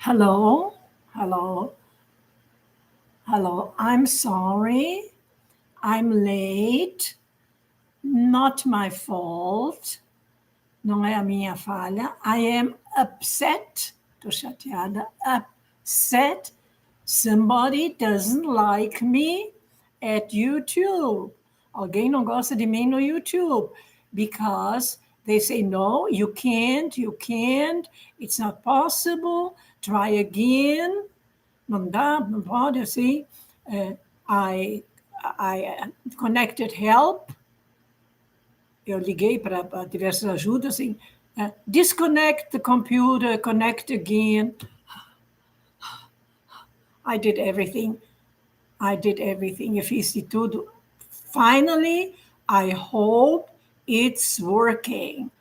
Hello, hello, hello. I'm sorry. I'm late. Not my fault. Não é a minha falha. I am upset. Estou chateada. Upset. Somebody doesn't like me at YouTube. Alguém não gosta de mim no YouTube. Because they say, no, you can't. It's not possible. Try again. Não dá, não pode, assim. I connected help. Eu liguei para diversas ajudas, assim. Disconnect the computer, connect again. I did everything. Eu fiz de tudo. Finally, I hope it's working.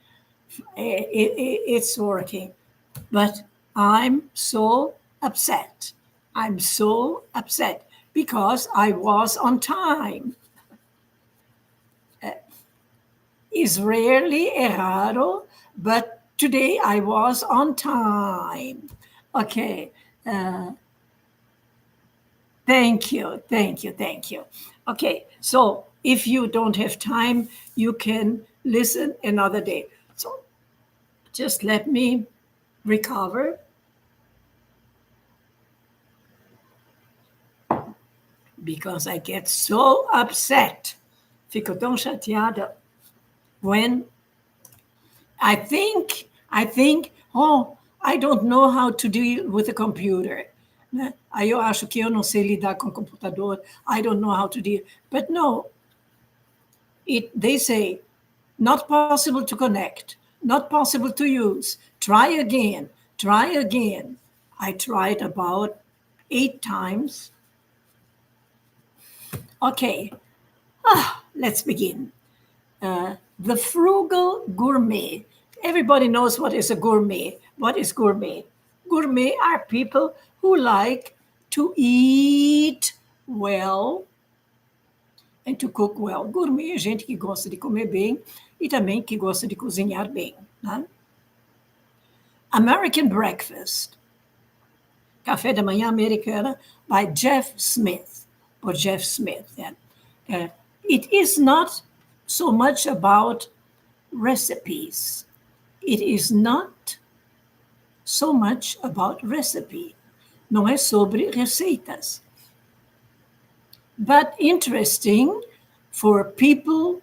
It's working. But I'm so upset. Because I was on time. Is rarely raro, but today I was on time. Okay. Thank you. Okay, so if you don't have time, you can listen another day. So just let me recover. Because I get so upset. Fico tão chateada when I think, oh, I don't know how to deal with a computer. Né? Aí eu acho que eu não sei lidar com o computador. I don't know how to deal. But no, they say, not possible to connect, not possible to use. Try again. I tried about 8 times. Okay, let's begin. The frugal gourmet. Everybody knows what is a gourmet. What is gourmet? Gourmet are people who like to eat well and to cook well. Gourmet é gente que gosta de comer bem e também que gosta de cozinhar bem. Né? American Breakfast. Café da manhã americana by Jeff Smith. Yeah. It is not so much about recipes. Não é sobre receitas. But interesting for people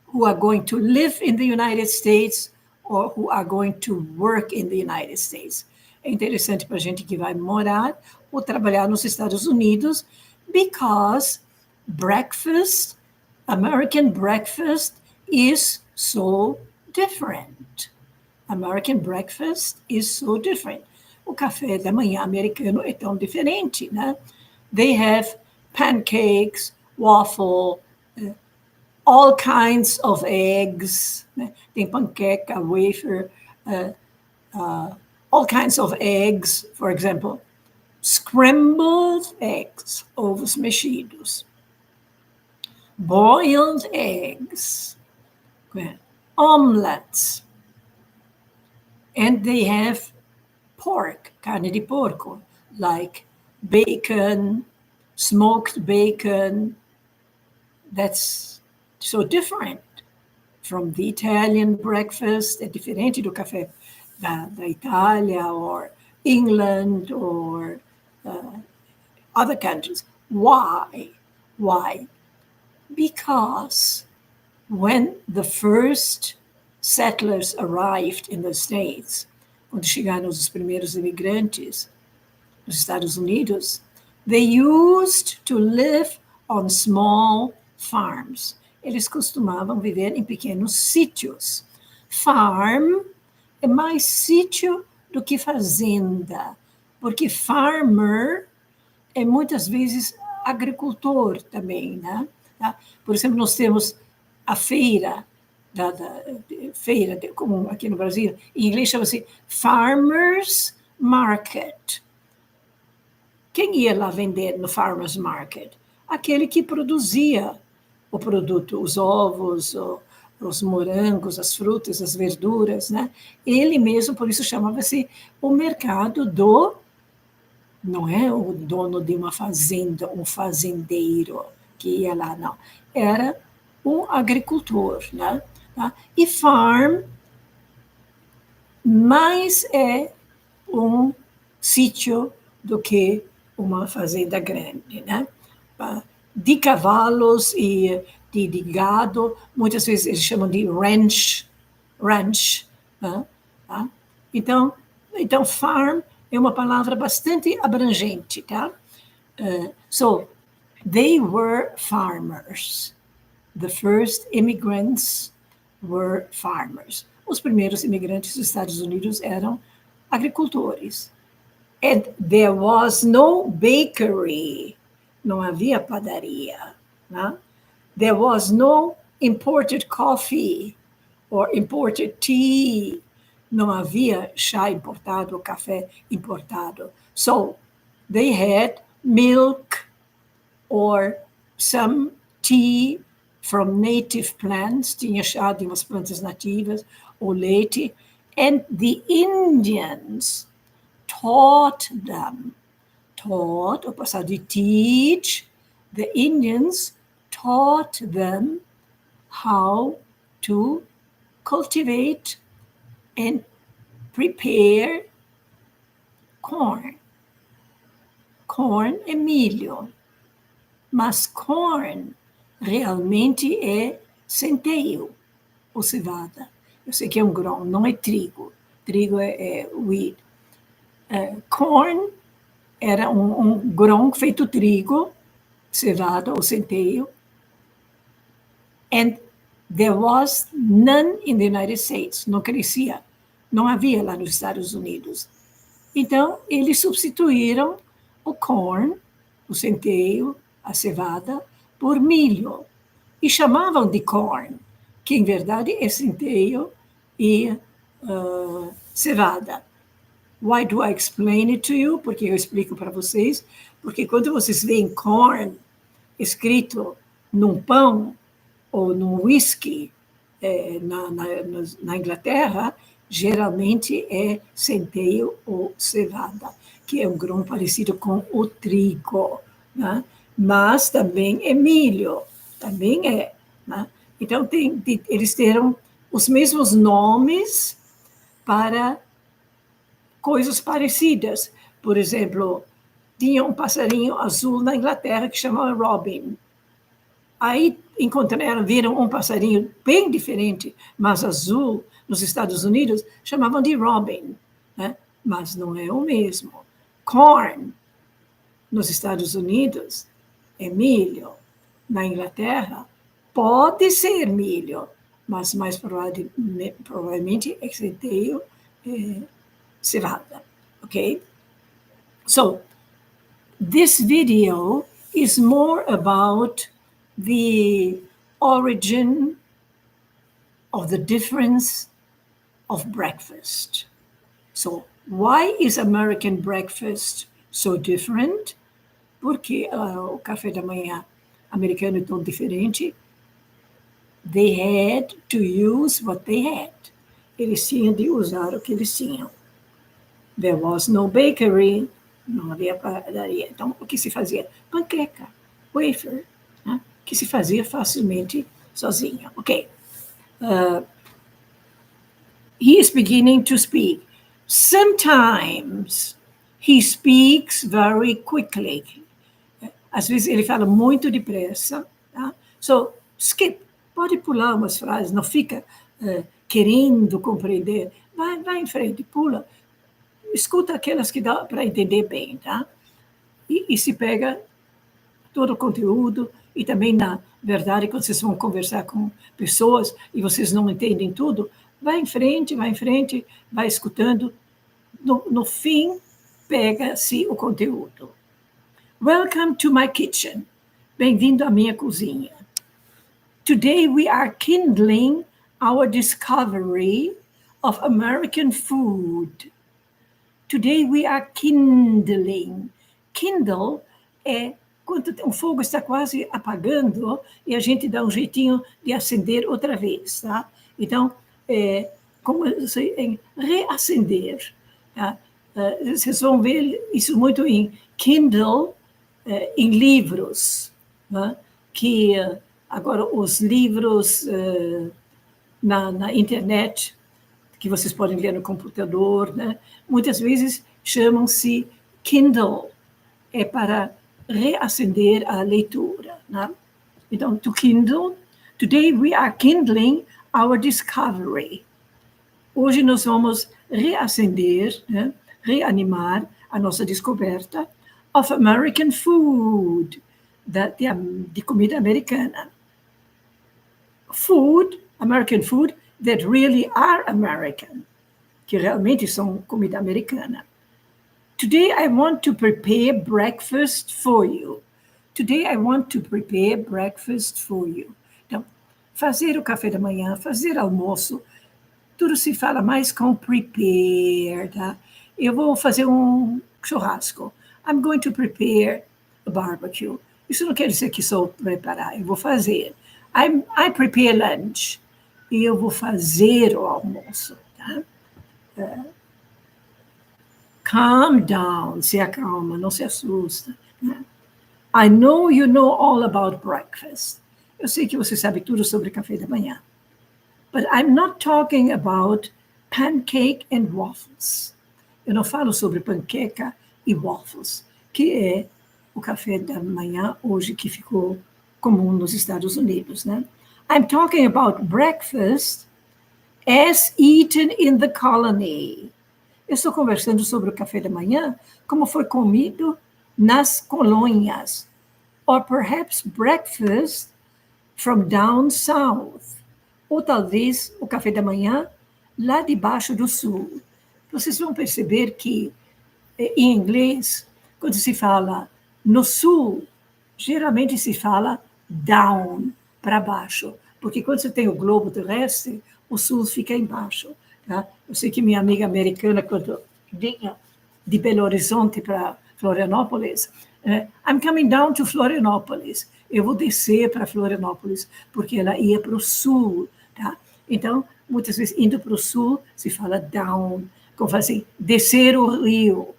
who are going to live in the United States or who are going to work in the United States. É interessante para a gente que vai morar ou trabalhar nos Estados Unidos, because American breakfast is so different. O café da manhã americano é tão diferente, né? They have pancakes, waffle, all kinds of eggs. Né? Tem panqueca, wafer, all kinds of eggs. For example, scrambled eggs, ovos mexidos. Boiled eggs, omelets. And they have pork, carne de porco, like bacon, smoked bacon. That's so different from the Italian breakfast. É diferente do café da Itália or England or other countries. Why? Because when the first settlers arrived in the States, quando chegaram os primeiros imigrantes nos Estados Unidos, they used to live on small farms. Eles costumavam viver em pequenos sítios. Farm é mais sítio do que fazenda, porque farmer é muitas vezes agricultor também, né? Por exemplo, nós temos a feira, como aqui no Brasil, em inglês chama-se Farmers Market. Quem ia lá vender no Farmers Market? Aquele que produzia o produto, os ovos, os morangos, as frutas, as verduras, né? Ele mesmo, por isso chamava-se o mercado do, não é o dono de uma fazenda, um fazendeiro que ia lá, não. Era um agricultor, né? Tá? E farm mais é um sítio do que uma fazenda grande, né? De cavalos e de gado, muitas vezes eles chamam de ranch, né? Tá? Então, farm é uma palavra bastante abrangente, tá? So, they were farmers. The first immigrants were farmers. Os primeiros imigrantes dos Estados Unidos eram agricultores. And there was no bakery. Não havia padaria. Né? There was no imported coffee or imported tea. Não havia chá importado ou café importado. So they had milk or some tea from native plants, tinha chá de umas plantas nativas, ou leite, and the Indians taught them, o passado de teach, the Indians taught them how to cultivate and prepare corn. Corn é milho. Mas corn realmente é centeio, ou cevada. Eu sei que é um grão, não é trigo. Trigo é wheat. Corn era um grão feito trigo, cevada ou centeio. And there was none in the United States. Não crescia. Não havia lá nos Estados Unidos. Então, eles substituíram o corn, o centeio, a cevada, por milho. E chamavam de corn, que em verdade é centeio e cevada. Why do I explain it to you? Porque eu explico para vocês. Porque quando vocês veem corn escrito num pão ou num whisky na Inglaterra, geralmente é centeio ou cevada, que é um grão parecido com o trigo, né? Mas também é milho, também é. Né? Então, eles deram os mesmos nomes para coisas parecidas. Por exemplo, tinha um passarinho azul na Inglaterra que chamava Robin. Aí viram um passarinho bem diferente, mas azul, nos Estados Unidos, chamavam de Robin, né? Mas não é o mesmo. Corn, nos Estados Unidos, é milho. Na Inglaterra, pode ser milho, mas mais provavelmente é centeio, cevada, okay? So, this video is more about the origin of the difference of breakfast. So, why is American breakfast so different? Porque o café da manhã americano é tão diferente. They had to use what they had. Eles tinham de usar o que eles tinham. There was no bakery, não havia padaria. Então, o que se fazia? Panqueca, wafer, né? Que se fazia facilmente sozinho. Ok. He is beginning to speak. Sometimes he speaks very quickly. Às vezes ele fala muito depressa. Tá? So, skip. Pode pular umas frases, não fica querendo compreender. Vai em frente, pula. Escuta aquelas que dá para entender bem, tá? E se pega todo o conteúdo, e também, na verdade, quando vocês vão conversar com pessoas e vocês não entendem tudo, vai em frente, vai escutando. No fim, pega-se o conteúdo. Welcome to my kitchen. Bem-vindo à minha cozinha. Today we are kindling our discovery of American food. Today we are kindling. Kindle é quando o fogo está quase apagando, e a gente dá um jeitinho de acender outra vez, tá? Então, como em reacender, tá? Vocês vão ver isso muito em Kindle, em livros, né? Que agora os livros na internet, que vocês podem ler no computador, né? Muitas vezes chamam-se Kindle, para reacender a leitura, né? Então, to kindle, today we are kindling our discovery. Hoje nós vamos reacender, né? Reanimar a nossa descoberta of American food, de comida americana. Food, American food, that really are American, que realmente são comida americana. Today I want to prepare breakfast for you. Today I want to prepare breakfast for you. Então, fazer o café da manhã, fazer almoço, tudo se fala mais com prepare, tá? Eu vou fazer um churrasco. I'm going to prepare a barbecue. Isso não quer dizer que sou preparar, eu vou fazer. I prepare lunch. E eu vou fazer o almoço, tá? Calm down, se acalma, não se assusta. Né? I know you know all about breakfast. Eu sei que você sabe tudo sobre café da manhã. But I'm not talking about pancake and waffles. Eu não falo sobre panqueca e waffles, que é o café da manhã hoje que ficou comum nos Estados Unidos, né? I'm talking about breakfast as eaten in the colony. Eu estou conversando sobre o café da manhã, como foi comido nas colônias. Or perhaps breakfast from down south. Ou talvez o café da manhã lá de baixo do sul. Vocês vão perceber que, em inglês, quando se fala no sul, geralmente se fala down, para baixo. Porque quando você tem o globo terrestre, o sul fica embaixo. Tá? Eu sei que minha amiga americana, quando vinha de Belo Horizonte para Florianópolis, I'm coming down to Florianópolis. Eu vou descer para Florianópolis, porque ela ia para o sul. Tá? Então, muitas vezes, indo para o sul, se fala down, como assim, descer o rio.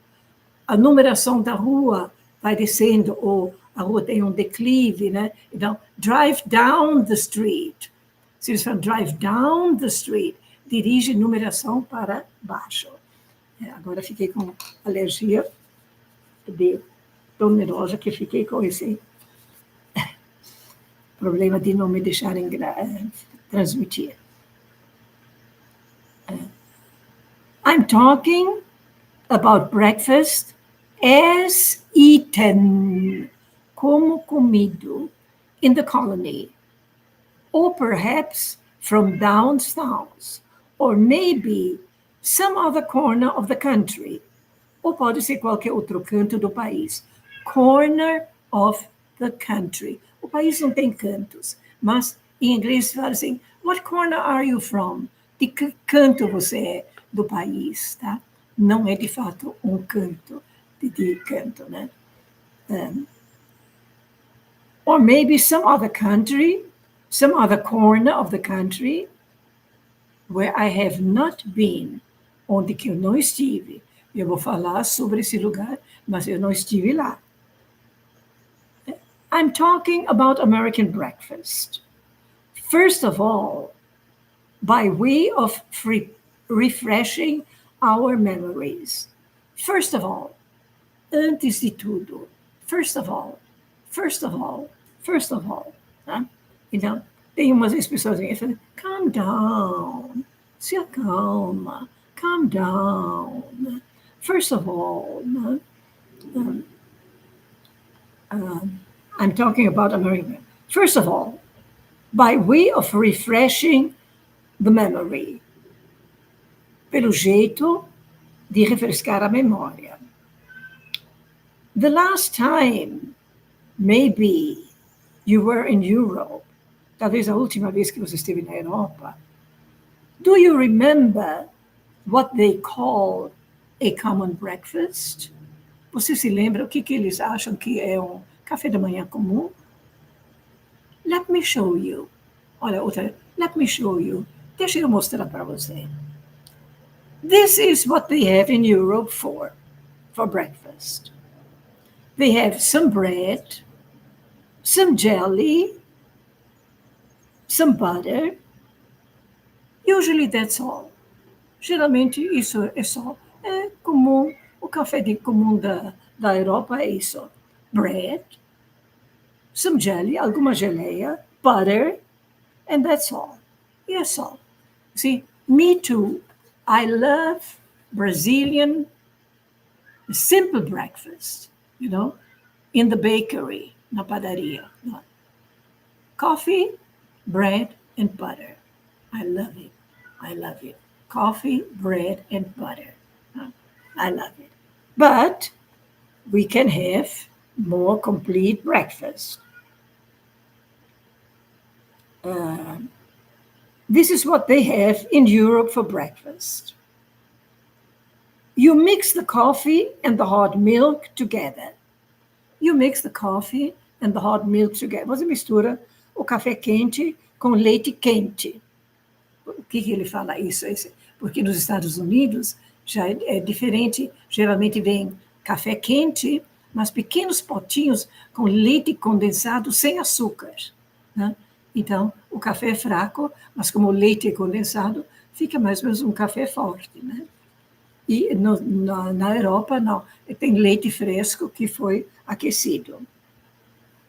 A numeração da rua vai descendo, ou a rua tem um declive, né? Então, drive down the street. Se eles falam drive down the street, dirige numeração para baixo. Agora fiquei com alergia tão nervosa que fiquei com esse problema de não me deixarem transmitir. I'm talking about breakfast as eaten, como comido, in the colony, or perhaps from down south, or maybe some other corner of the country, ou pode ser qualquer outro canto do país. Corner of the country. O país não tem cantos, mas em inglês fala assim, what corner are you from? De que canto você é do país, tá? Não é de fato um canto, de canto, né? Or maybe some other country, some other corner of the country where I have not been, onde que eu não estive. Eu vou falar sobre esse lugar, mas eu não estive lá. I'm talking about American breakfast. First of all, by way of refreshing our memories. First of all, antes de tudo. First of all, first of all, first of all. Tá? Então, tem umas expressões que falam, calm down, se acalma, calm down. First of all, I'm talking about American. First of all, by way of refreshing the memory, pelo jeito de refrescar a memória. The last time, maybe, you were in Europe, talvez a última vez que você esteve na Europa, do you remember what they call a common breakfast? Você se lembra o que eles acham que é um café da manhã comum. Let me show you. Olha, outra. Let me show you. Deixa eu mostrar para você. This is what they have in Europe for breakfast. They have some bread, some jelly, some butter. Usually that's all. Geralmente isso é só. É comum. O café comum da Europa é isso. Bread, some jelly, alguma geleia, butter, and that's all. Yes, all. See, me too. I love Brazilian simple breakfast, in the bakery, na padaria. Coffee, bread, and butter. I love it. I love it. Coffee, bread, and butter. I love it. But we can have more complete breakfast. This is what they have in Europe for breakfast. You mix the coffee and the hot milk together. You mix the coffee and the hot milk together. Você mistura o café quente com leite quente. O que ele fala isso? Porque nos Estados Unidos já é diferente. Geralmente vem café quente, mas pequenos potinhos com leite condensado sem açúcar. Né? Então, o café é fraco, mas como o leite é condensado, fica mais ou menos um café forte. Né? E na Europa, não. Tem leite fresco que foi aquecido.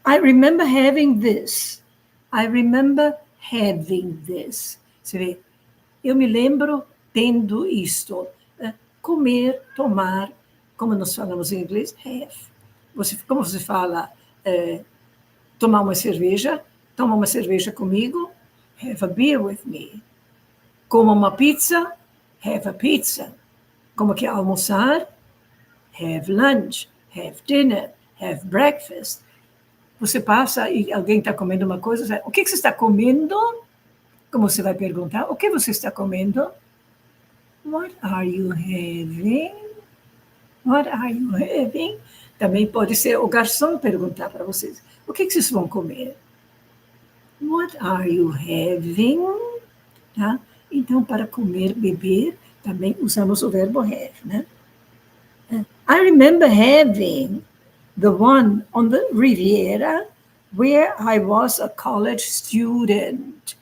I remember having this. I remember having this. Você vê, eu me lembro tendo isto. Comer, tomar, como nós falamos em inglês, have. Como você fala, tomar uma cerveja, toma uma cerveja comigo, have a beer with me. Coma uma pizza, have a pizza. Como que almoçar, have lunch, have dinner, have breakfast. Você passa e alguém está comendo uma coisa, o que você está comendo? Como você vai perguntar, o que você está comendo? What are you having? What are you having? Também pode ser o garçom perguntar para vocês, o que vocês vão comer? What are you having? Tá? Então, para comer, beber, também usamos o verbo have, né? I remember having the one on the Riviera where I was a college student.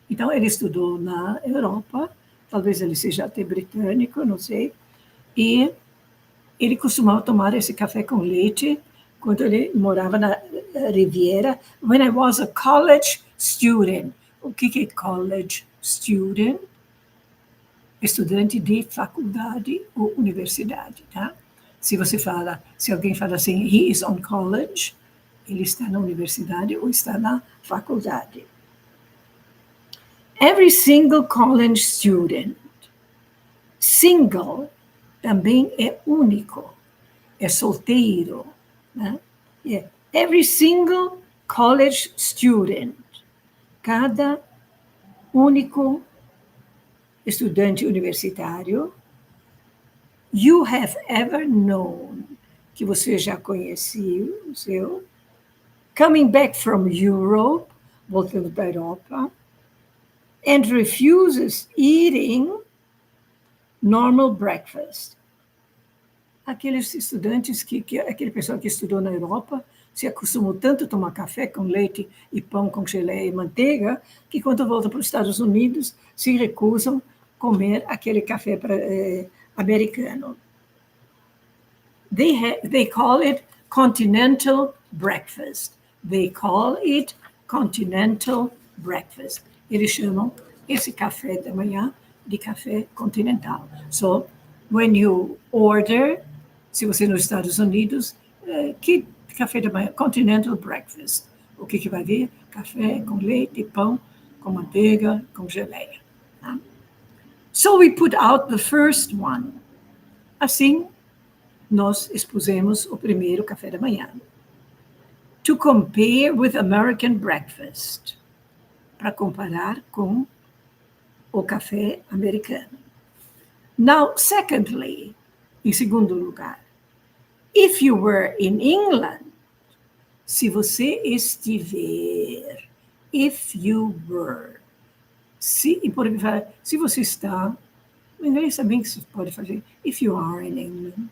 Então, ele estudou na Europa, talvez ele seja até britânico, não sei, e ele costumava tomar esse café com leite quando ele morava na Riviera, when I was a college student. O que é college student? Estudante de faculdade ou universidade, tá? Se alguém fala assim, he is on college, ele está na universidade ou está na faculdade. Every single college student. Single também é único, é solteiro, né? Yeah. Every single college student. Cada único estudante universitário, you have ever known, que você já conheceu, coming back from Europe, voltando da Europa, and refuses eating normal breakfast. Aqueles estudantes aquele pessoal que estudou na Europa se acostumou tanto a tomar café com leite e pão com geleia e manteiga, que quando voltam para os Estados Unidos se recusam a comer aquele café americano. They call it continental breakfast. They call it continental breakfast. Eles chamam esse café da manhã de café continental. So, when you order, se você nos Estados Unidos, que café da manhã? Continental breakfast. O que vai vir? Café com leite, pão, com manteiga, com geleia. Tá? So we put out the first one. Assim, nós expusemos o primeiro café da manhã. To compare with American breakfast. Para comparar com o café americano. Now, secondly, em segundo lugar, if you were in England, Se você estiver. If you were. Se você está. No inglês também que você pode fazer. If you are in England.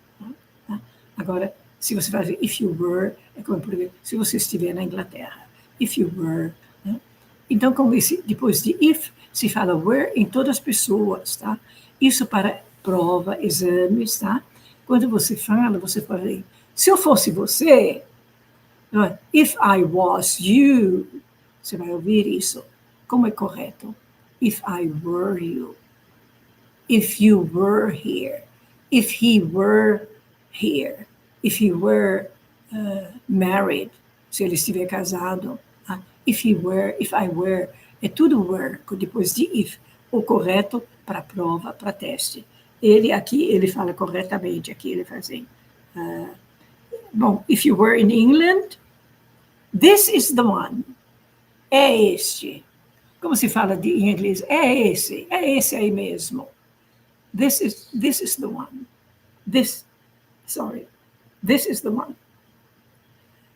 Tá? Agora, se você fazer if you were, é como em português, se você estiver na Inglaterra. If you were. Né? Então, como depois de if, se fala were em todas as pessoas, tá? Isso para prova, exames, tá? Quando você fala, você pode. Se eu fosse você, if I was you, você vai ouvir isso. Como é correto? If I were you. If you were here. If he were here. If he were married. Se ele estiver casado. If he were, if I were. É tudo were, depois de if. O correto para prova, para teste. Ele aqui, ele fala corretamente. Aqui ele faz assim. Bom, if you were in England, this is the one. É este. Como se fala em inglês? É esse aí mesmo. This is the one. This is the one.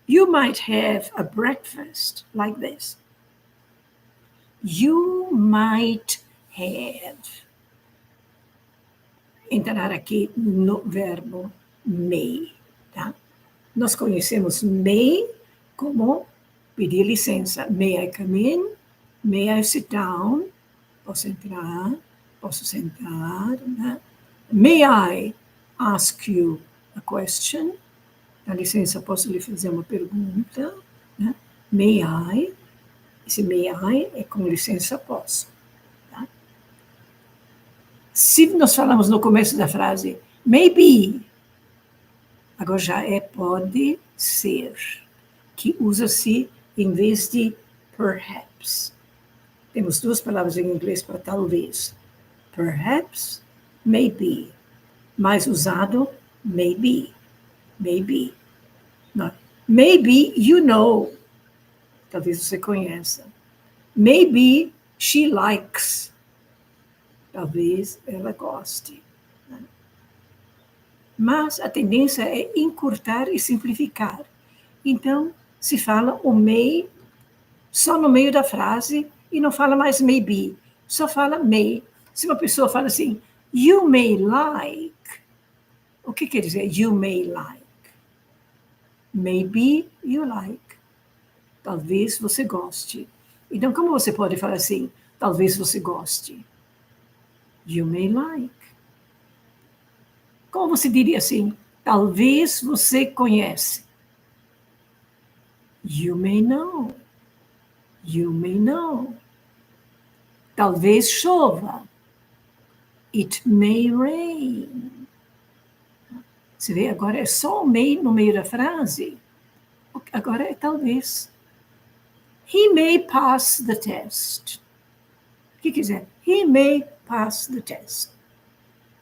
You might have a breakfast like this. You might have. Entrar aqui no verbo may, tá? Nós conhecemos may como pedir licença. May I come in? May I sit down? Posso entrar? Posso sentar? Né? May I ask you a question? Dá licença, posso lhe fazer uma pergunta? Né? May I? Esse may I é com licença, posso. Tá? Se nós falamos no começo da frase, maybe, agora já é pode ser, que usa-se em vez de perhaps. Temos duas palavras em inglês para talvez. Perhaps, maybe. Mais usado, maybe. Maybe. Não. Maybe you know. Talvez você conheça. Maybe she likes. Talvez ela goste. Mas a tendência é encurtar e simplificar. Então, se fala o may só no meio da frase e não fala mais maybe. Só fala may. Se uma pessoa fala assim, you may like. O que quer dizer you may like? Maybe you like. Talvez você goste. Então, como você pode falar assim? Talvez você goste. You may like. Como você diria assim? Talvez você conhece. You may know. You may know. Talvez chova. It may rain. Você vê, agora é só o may no meio da frase. Agora é talvez. He may pass the test. O que quiser. He may pass the test.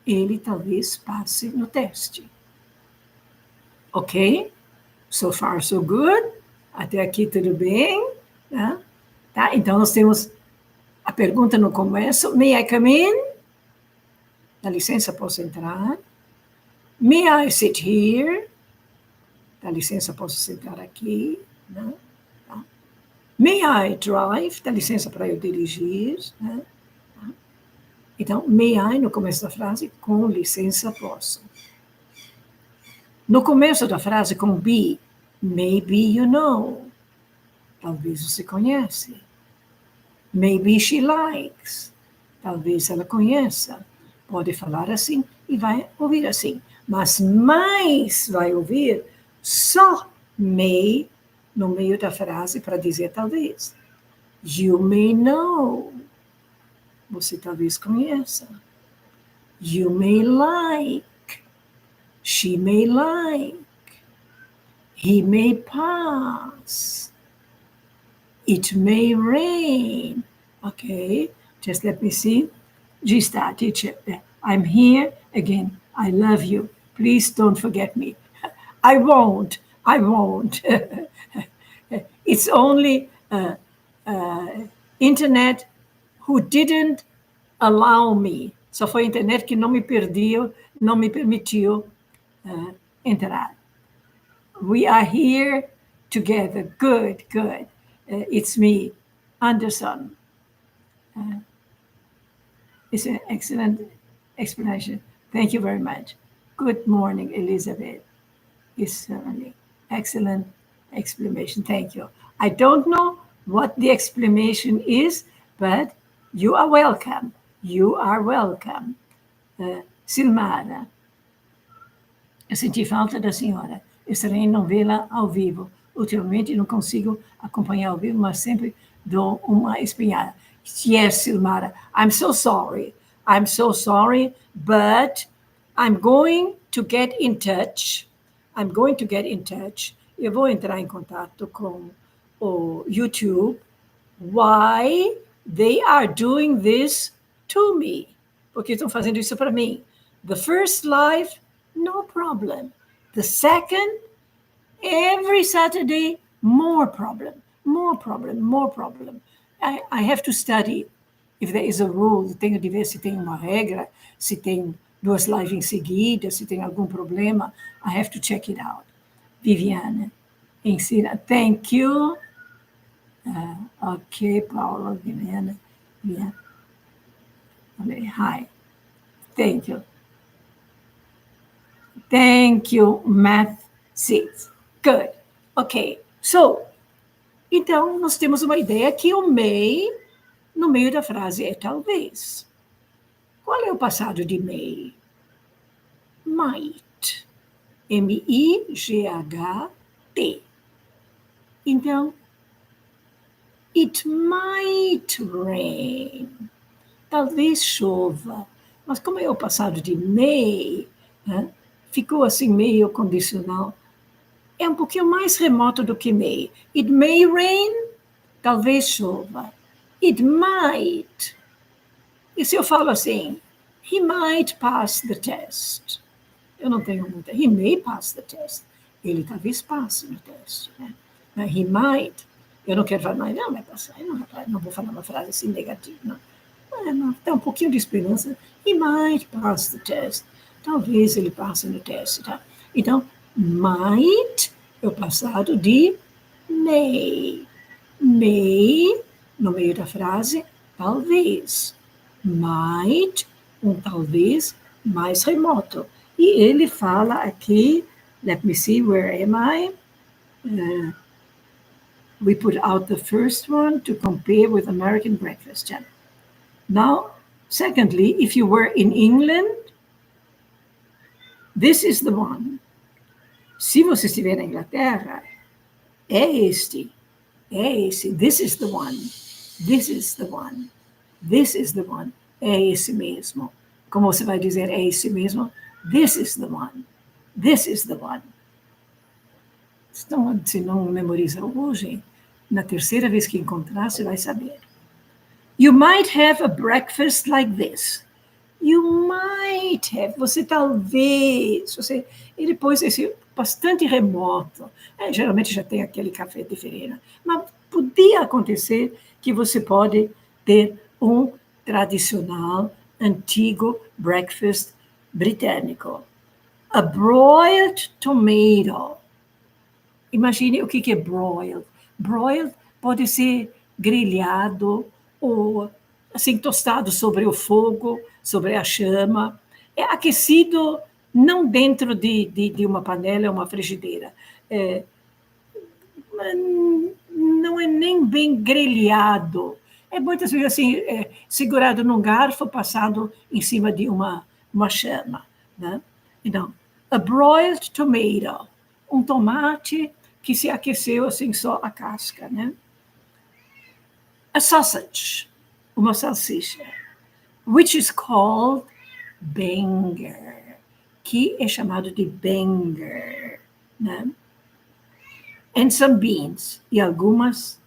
Ele talvez passe no teste. Ok? So far, so good. Até aqui tudo bem. Tá? Então, nós temos a pergunta no começo. May I come in? Dá licença, posso entrar? May I sit here? Dá licença, posso sentar aqui? Né? Tá? May I drive? Dá licença para eu dirigir? Né? Tá? Então, may I, no começo da frase, com licença, posso. No começo da frase, com be, maybe you know. Talvez você conhece. Maybe she likes. Talvez ela conheça. Pode falar assim e vai ouvir assim. Mas mais vai ouvir só may no meio da frase para dizer talvez. You may know. Você talvez conheça. You may like. She may like. He may pass. It may rain. Okay, just let me see. Já está, teacher. I'm here again. I love you. Please don't forget me. I won't. It's only internet who didn't allow me. Só foi a internet que não me permitiu entrar. We are here together. Good, good. It's me, Anderson. It's an excellent explanation. Thank you very much. Good morning, Elizabeth. It's certainly excellent explanation. Thank you. I don't know what the explanation is, but you are welcome. You are welcome. Silmara, eu senti falta da senhora. Estranho não vê-la ao vivo. Ultimamente não consigo acompanhar ao vivo, mas sempre dou uma espinhada. Yes, Silmara, I'm so sorry. I'm so sorry, but I'm going to get in touch. I'm going to get in touch. Eu vou entrar em contato com o YouTube. Why they are doing this to me? Porque estão fazendo isso para mim. The first live, no problem. The second, every Saturday, more problem, more problem, more problem. I have to study if there is a rule. Tenho de ver se tem uma regra, se tem 2 lives em seguida, se tem algum problema. I have to check it out. Viviane, ensina. Thank you. Okay, Paula, Viviane. Yeah. Hi. Thank you. Thank you, Math 6. Good. Ok. So, então, nós temos uma ideia que o may, no meio da frase, é talvez. Qual é o passado de may? Might. M-I-G-H-T. Então, it might rain. Talvez chova. Mas como é o passado de may, né? Ficou assim meio condicional. É um pouquinho mais remoto do que may. It may rain, talvez chova. It might. E se eu falo assim, he might pass the test. Eu não tenho muita. He may pass the test. Ele talvez passe no teste. Né? He might. Eu não quero falar, mas não vai passar. Eu não vou falar uma frase assim negativa. Não. Tem um pouquinho de esperança. He might pass the test. Talvez ele passe no teste. Tá? Então, might é o passado de may. May, no meio da frase, talvez. Might, um talvez mais remoto. E ele fala aqui, let me see, where am I? We put out the first one to compare with American breakfast. Now, secondly, if you were in England, this is the one. Se você estiver na Inglaterra, é este. É esse. This is the one. This is the one. This is the one. É esse mesmo. Como você vai dizer é esse mesmo? This is the one. This is the one. Então, se não memoriza hoje, na terceira vez que encontrar, você vai saber. You might have a breakfast like this. You might have. Você talvez. E depois esse bastante remoto. Geralmente já tem aquele café de ferreira. Mas podia acontecer que você pode ter um tradicional, antigo breakfast britânico. A broiled tomato. Imagine o que é broiled. Broiled pode ser grelhado ou assim tostado sobre o fogo, sobre a chama. É aquecido não dentro de uma panela ou uma frigideira. Não é nem bem grelhado. É muitas vezes assim, segurado num garfo, passado em cima de uma chama. Né? Então, a broiled tomato, um tomate que se aqueceu assim só a casca. Né? A sausage, uma salsicha, which is called banger, que é chamado de banger. Né? And some beans, e algumas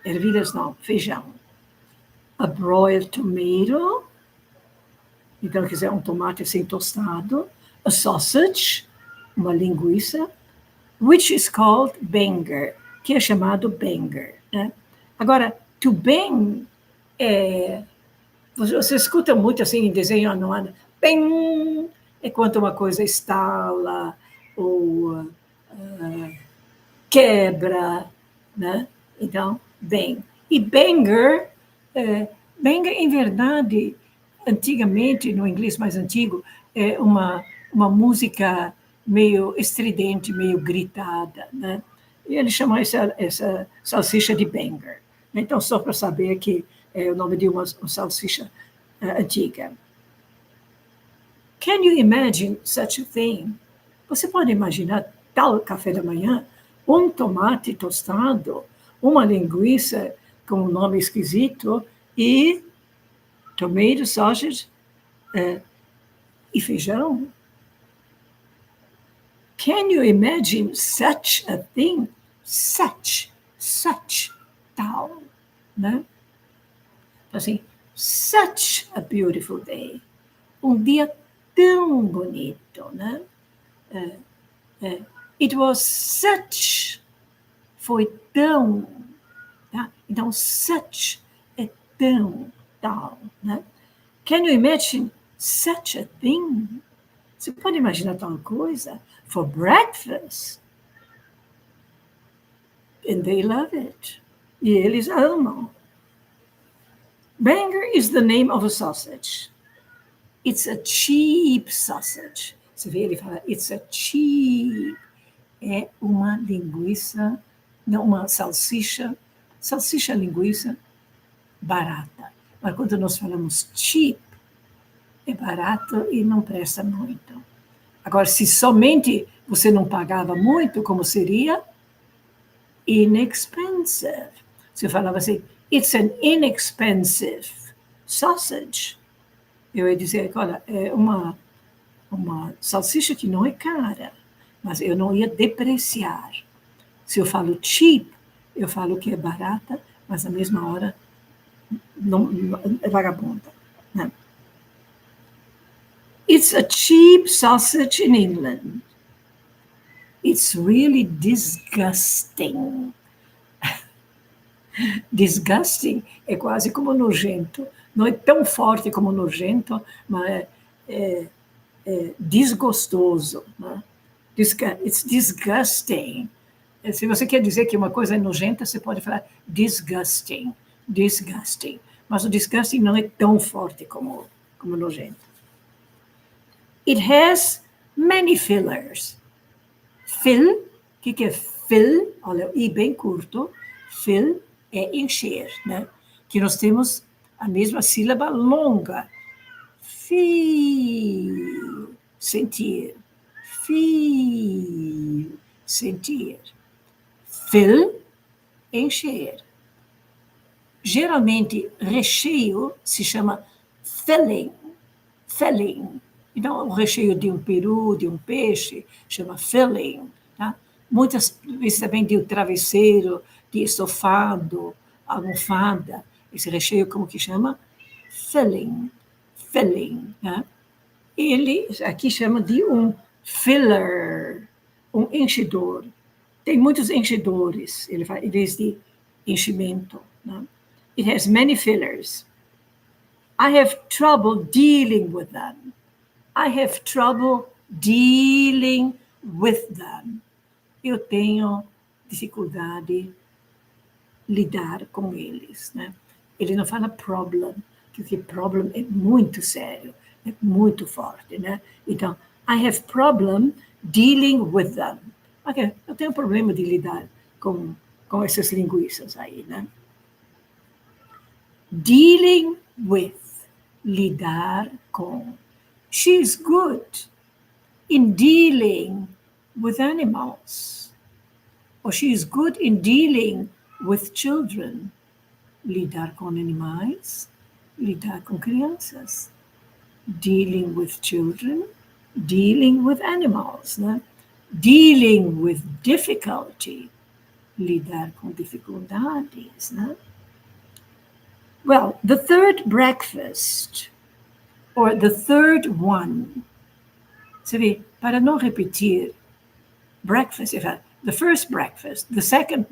ervilhas não, feijão. A broiled tomato, então quer dizer um tomate assim tostado. A sausage, uma linguiça, which is called banger, que é chamado banger. Né? Agora, to bang, você escuta muito assim em desenho animado, bang, é quando uma coisa estala, ou quebra, né? Então, bang. E banger, banger, em verdade, antigamente, no inglês mais antigo, é uma música meio estridente, meio gritada, né? E eles chamam essa salsicha de banger. Então, só para saber que é o nome de uma salsicha antiga. Can you imagine such a thing? Você pode imaginar tal café da manhã? Um tomate tostado, uma linguiça com um nome esquisito e tomato sausage e feijão? Can you imagine such a thing? Such, tal, né? Assim, such a beautiful day. Um dia tão bonito, né? It was such, foi tão, tá? Então, such é tão, tal, né? Can you imagine such a thing? Você pode imaginar tal coisa? For breakfast. And they love it. E eles amam. Banger is the name of a sausage. It's a cheap sausage. Você vê ele fala, it's a cheap. É uma linguiça, não, uma salsicha linguiça barata. Mas quando nós falamos cheap, é barato e não presta muito. Agora, se somente você não pagava muito, como seria? Inexpensive. Você falava assim, it's an inexpensive sausage. Eu ia dizer, olha, é uma salsicha que não é cara, mas eu não ia depreciar. Se eu falo cheap, eu falo que é barata, mas na mesma hora não é vagabunda. Né? It's a cheap sausage in England. It's really disgusting. Disgusting é quase como nojento. Não é tão forte como nojento, mas é desgostoso. Né? It's disgusting. Se você quer dizer que uma coisa é nojenta, você pode falar disgusting. Disgusting. Mas o disgusting não é tão forte como nojento. It has many fillers. Fill, o que é fill? Olha, I bem curto. Fill é encher, né? Que nós temos a mesma sílaba longa. Feel, sentir. Feel, sentir. Fill, encher. Geralmente, recheio se chama filling. Filling. Então, o recheio de um peru, de um peixe, chama filling. Tá? Muitas vezes também de um travesseiro, de estofado, almofada. Esse recheio, como que chama? Filling. Filling. Tá? Ele aqui chama de um filler, um enchedor. Tem muitos enchedores, ele faz, em vez de enchimento. Né? It has many fillers. I have trouble dealing with them. I have trouble dealing with them. Eu tenho dificuldade lidar com eles, né? Ele não fala problem, porque problem é muito sério, é muito forte, né? Então, I have problem dealing with them. Ok, eu tenho problema de lidar com essas linguiças aí, né? Dealing with, lidar com. She's good in dealing with animals. Or she is good in dealing with children. Lidar com animais, lidar com crianças. Dealing with children, dealing with animals. Né? Dealing with difficulty, lidar com dificuldades. Né? Well, the third breakfast, or the third one. Você vê, para não repetir, breakfast, the first breakfast, the second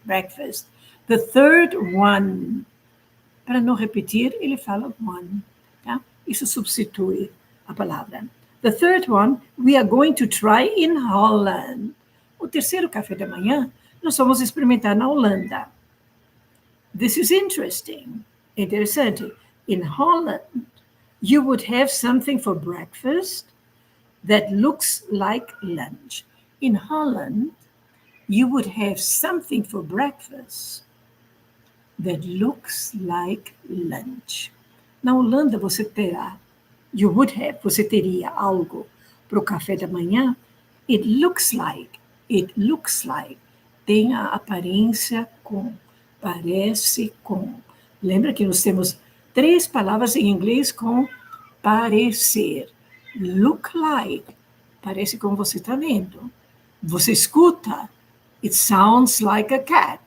breakfast, the third one. Para não repetir, ele fala one. Tá? Isso substitui a palavra. The third one, we are going to try in Holland. O terceiro café da manhã, nós vamos experimentar na Holanda. This is interesting. Interessante. In Holland, you would have something for breakfast that looks like lunch. In Holland, you would have something for breakfast that looks like lunch. Na Holanda, você terá, você teria algo para o café da manhã. It looks like, tem a aparência com, parece com. Lembra que nós temos 3 palavras em inglês com parecer. Look like, parece como você está vendo. Você escuta, it sounds like a cat.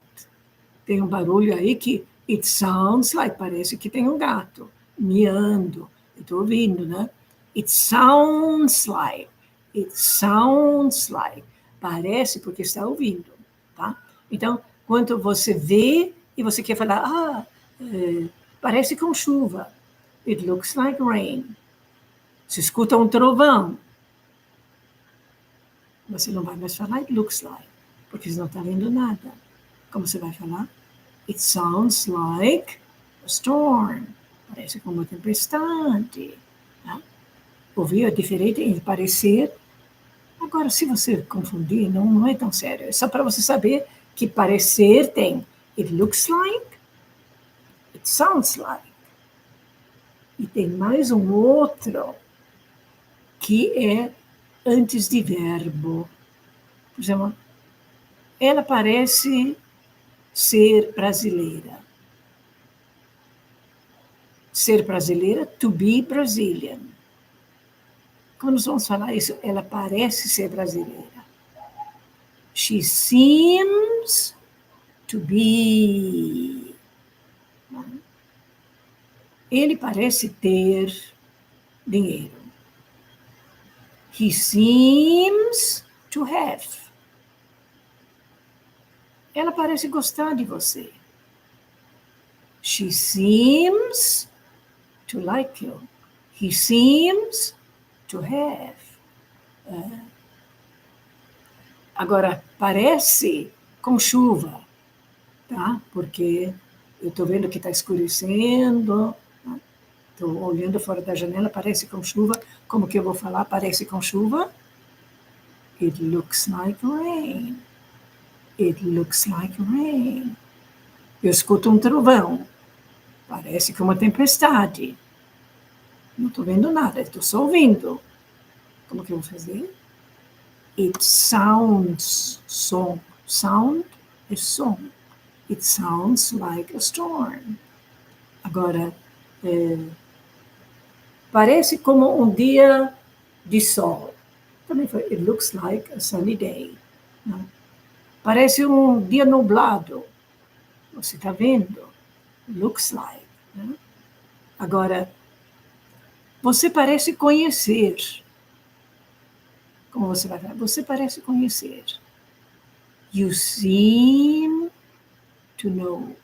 Tem um barulho aí que it sounds like, parece que tem um gato miando. Eu estou ouvindo, né? It sounds like, parece porque está ouvindo, tá? Então, quando você vê e você quer falar, parece com chuva. It looks like rain. Se escuta um trovão, você não vai mais falar it looks like, porque você não está vendo nada. Como você vai falar? It sounds like a storm. Parece como uma tempestade. Tá? Ouvir é diferente em parecer. Agora, se você confundir, não é tão sério. É só para você saber que parecer tem it looks like, it sounds like. E tem mais um outro que é antes de verbo. Por exemplo, ela parece ser brasileira. Ser brasileira, to be Brazilian. Quando nós vamos falar isso, ela parece ser brasileira. She seems to be. Ele parece ter dinheiro. He seems to have. Ela parece gostar de você. She seems to like you. He seems to have. Agora, parece com chuva, tá? Porque eu estou vendo que está escurecendo, estou olhando fora da janela, parece com chuva. Como que eu vou falar? Parece com chuva? It looks like rain. It looks like rain. Eu escuto um trovão. Parece que uma tempestade. Não estou vendo nada, estou só ouvindo. Como que eu vou fazer? It sounds, som. Sound é som. It sounds like a storm. Agora, parece como um dia de sol. Também foi, it looks like a sunny day. Não? Parece um dia nublado. Você está vendo? Looks like. Né? Agora, você parece conhecer. Como você vai falar? Você parece conhecer. You seem to know.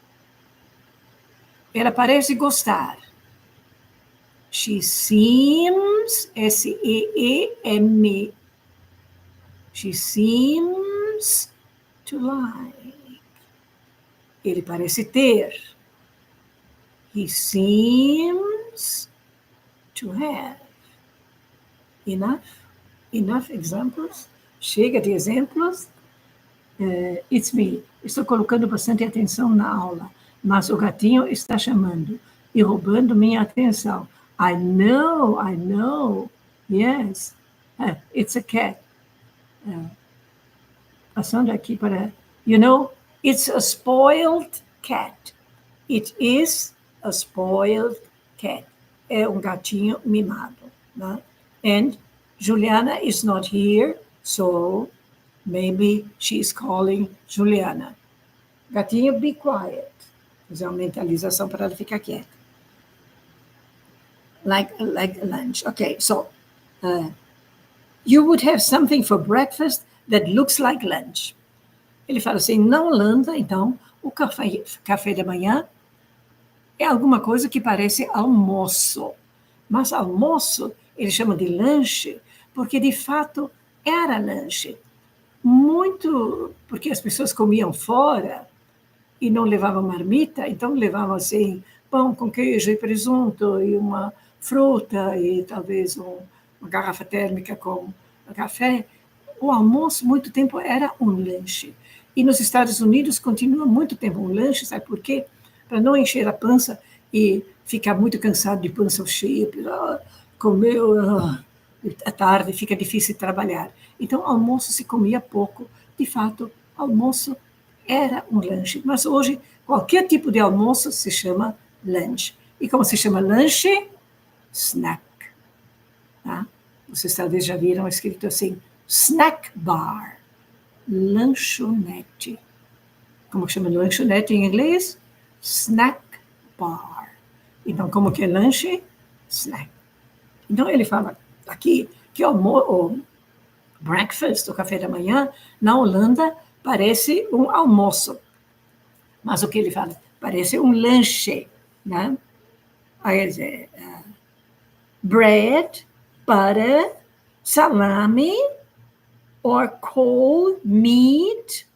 Ela parece gostar. She seems, S-E-E-M. She seems to like. Ele parece ter. He seems to have. Enough examples? Chega de exemplos? It's me. Estou colocando bastante atenção na aula, mas o gatinho está chamando e roubando minha atenção. I know. Yes. It's a cat. Passando aqui para... You know, it's a spoiled cat. It is a spoiled cat. É um gatinho mimado. Né? And Juliana is not here, so maybe she's calling Juliana. Gatinho, be quiet. Fazer uma mentalização para ela ficar quieta. Like lunch. Okay, so you would have something for breakfast that looks like lunch. Ele fala assim, na Holanda, então, o café da manhã é alguma coisa que parece almoço. Mas almoço, ele chama de lanche, porque de fato era lanche. muito, porque as pessoas comiam fora e não levavam marmita, então levavam assim pão com queijo e presunto e uma fruta e talvez uma garrafa térmica com café. O almoço, muito tempo, era um lanche. E nos Estados Unidos continua muito tempo um lanche, sabe por quê? Para não encher a pança e ficar muito cansado de pança cheia, comeu à tarde, fica difícil trabalhar. Então, almoço se comia pouco. De fato, almoço era um lanche. Mas hoje, qualquer tipo de almoço se chama lanche. E como se chama lanche? Snack. Tá? Vocês talvez já viram escrito assim, snack bar, lanchonete. Como chama lanchonete em inglês? Snack bar. Então, como que é lanche? Snack. Então, ele fala aqui que o breakfast, o café da manhã, na Holanda, parece um almoço. Mas o que ele fala? Parece um lanche, né? Quer dizer, bread, butter, salami, or cold meat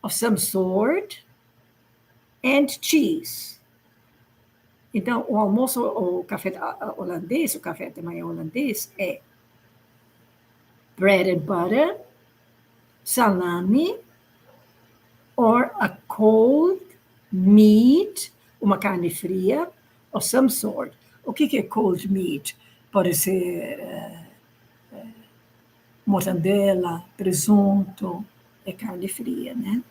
of some sort, and cheese. Então, o almoço, o café holandês, o café da manhã holandês é bread and butter, salami, or a cold meat, uma carne fria, of some sort. O que é cold meat? Pode ser mortandela, presunto, é carne fria, né?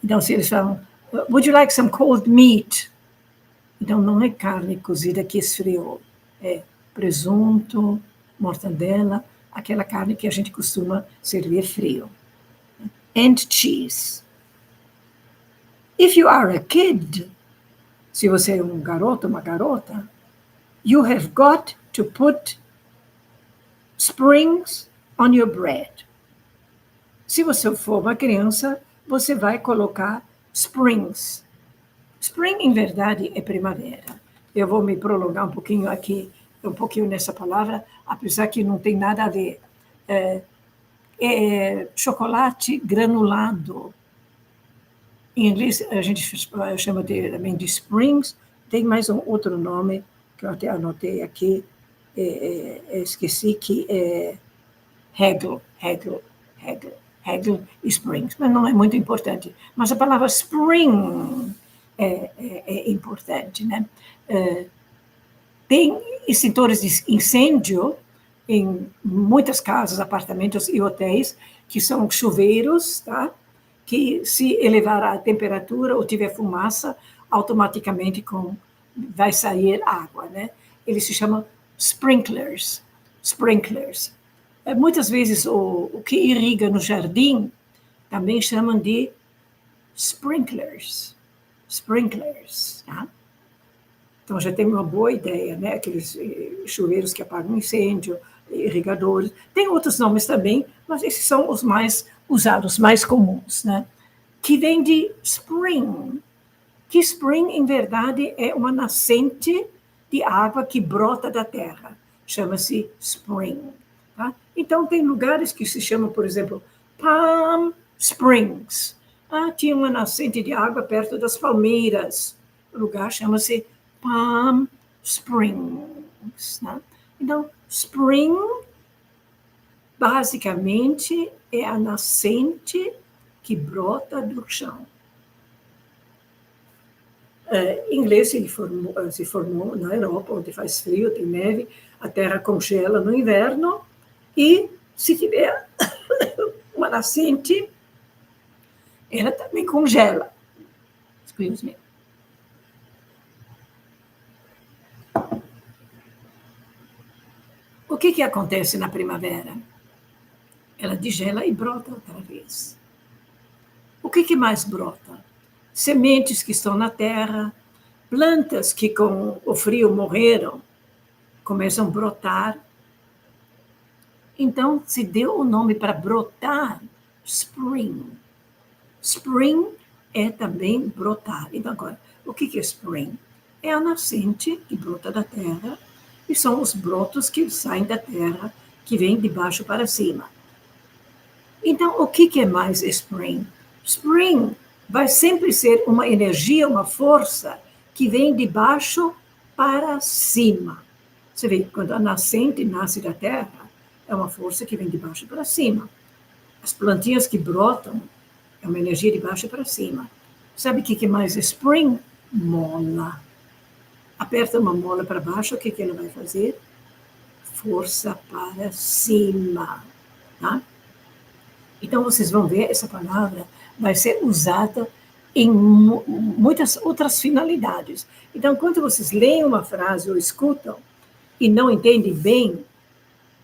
Então, se eles falam, would you like some cold meat? Então, não é carne cozida que esfriou, é presunto, mortandela, aquela carne que a gente costuma servir frio. And cheese. If you are a kid, se você é um garoto, uma garota, you have got to put springs on your bread. Se você for uma criança, você vai colocar springs. Spring, em verdade, é primavera. Eu vou me prolongar um pouquinho aqui, um pouquinho nessa palavra, apesar que não tem nada a ver. É chocolate granulado. Em inglês, a gente chama também de springs. Tem mais um outro nome, que eu até anotei aqui, esqueci, que é Hegel Springs, mas não é muito importante. Mas a palavra spring é importante, né? Tem extintores de incêndio em muitas casas, apartamentos e hotéis, que são chuveiros, tá? Que se elevar a temperatura ou tiver fumaça, automaticamente vai sair água, né? Eles se chamam sprinklers. Muitas vezes o que irriga no jardim também chamam de sprinklers, tá? Então já tem uma boa ideia, né? Aqueles chuveiros que apagam incêndio, irrigadores. Tem outros nomes também, mas esses são os mais usados, mais comuns, né? Que vem de spring. Que spring, em verdade, é uma nascente de água que brota da terra. Chama-se spring. Tá? Então, tem lugares que se chamam, por exemplo, Palm Springs. Tinha uma nascente de água perto das palmeiras. O lugar chama-se Palm Springs. Né? Então, spring, basicamente, é a nascente que brota do chão. Em inglês, se formou na Europa, onde faz frio, tem neve, a terra congela no inverno, e se tiver uma nascente, ela também congela. Excuse me. O que acontece na primavera? Ela degela e brota outra vez. O que mais brota? Sementes que estão na terra, plantas que com o frio morreram, começam a brotar. Então, se deu o nome para brotar, spring. Spring é também brotar. Então, agora, o que é spring? É a nascente que brota da terra e são os brotos que saem da terra, que vêm de baixo para cima. Então, o que é mais spring? Spring vai sempre ser uma energia, uma força que vem de baixo para cima. Você vê, quando a nascente nasce da terra, é uma força que vem de baixo para cima. As plantinhas que brotam é uma energia de baixo para cima. Sabe o que é mais spring? Mola. Aperta uma mola para baixo, o que ela vai fazer? Força para cima. Tá? Então, vocês vão ver, essa palavra vai ser usada em muitas outras finalidades. Então, quando vocês leem uma frase ou escutam e não entendem bem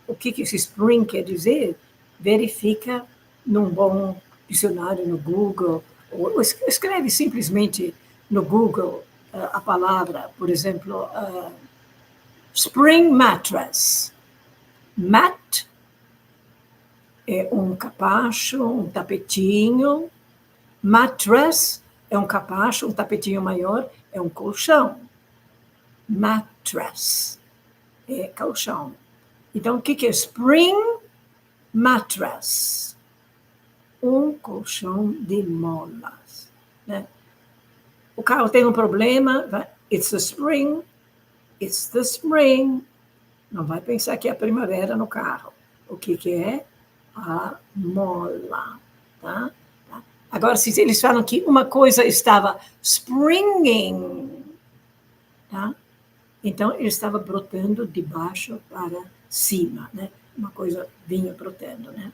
o que esse spring quer dizer, verifica num bom dicionário no Google, ou escreve simplesmente no Google a palavra, por exemplo, spring mattress. Mat é um capacho, um tapetinho. Mattress é um capacho, um tapetinho maior, é um colchão. Mattress é colchão. Então, o que é spring mattress? Um colchão de molas. Né? O carro tem um problema, it's the spring, it's the spring. Não vai pensar que é a primavera no carro. O que é? A mola. Tá? Agora, se eles falam que uma coisa estava springing, tá? Então, ele estava brotando de baixo para cima, né? Uma coisa vinha brotando, né?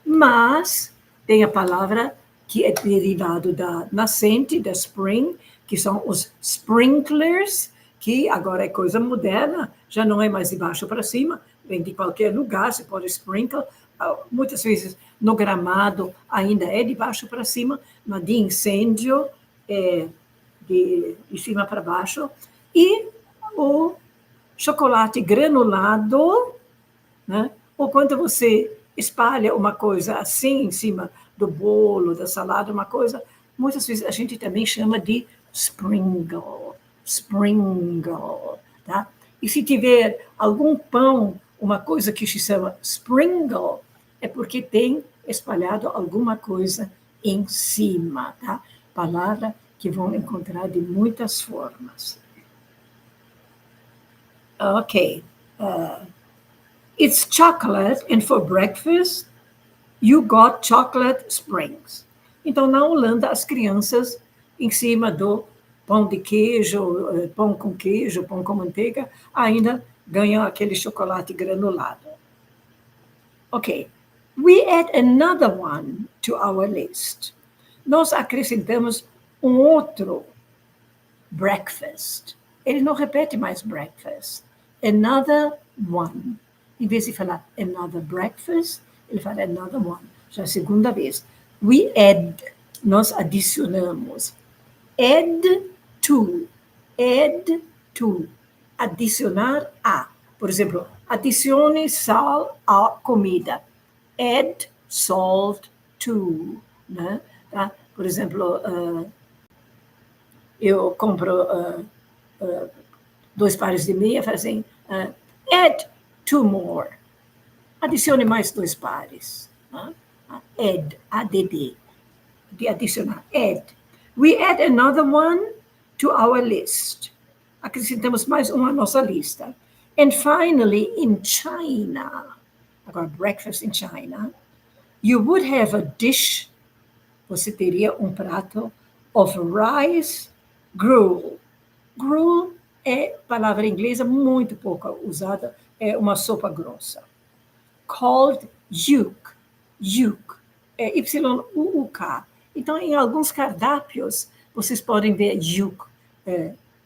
Mas tem a palavra que é derivado da nascente, da spring, que são os sprinklers, que agora é coisa moderna, já não é mais de baixo para cima, vem de qualquer lugar, você pode sprinkle. Muitas vezes no gramado ainda é de baixo para cima, mas de incêndio é de cima para baixo. E o chocolate granulado, né? Ou quando você espalha uma coisa assim em cima do bolo, da salada, uma coisa, muitas vezes a gente também chama de sprinkle, tá? E se tiver algum pão, uma coisa que se chama sprinkle, é porque tem espalhado alguma coisa em cima, tá? Palavra que vão encontrar de muitas formas. Ok. It's chocolate, and for breakfast, you got chocolate springs. Então, na Holanda, as crianças, em cima do pão de queijo, pão com queijo, pão com manteiga, ainda ganham aquele chocolate granulado. Ok. We add another one to our list. Nós acrescentamos outro breakfast. Ele não repete mais breakfast. Another one. Em vez de falar another breakfast, ele fala another one. Já é a segunda vez. We add. Nós adicionamos. Add to. Add to. Adicionar a. Por exemplo, adicione sal à comida. Add salt to. Né? Tá? Por exemplo, eu compro 2 pares de meia, fazem add 2 more. Adicione mais 2 pares. Add, add, de adicionar, add. We add another one to our list. Acrescentamos mais uma à nossa lista. And finally, in China, agora breakfast in China, you would have a dish, você teria um prato of rice gruel. Gruel é palavra inglesa muito pouco usada, é uma sopa grossa. Called yuk. Yuk. É Y-U-U-K. Então, em alguns cardápios, vocês podem ver yuk.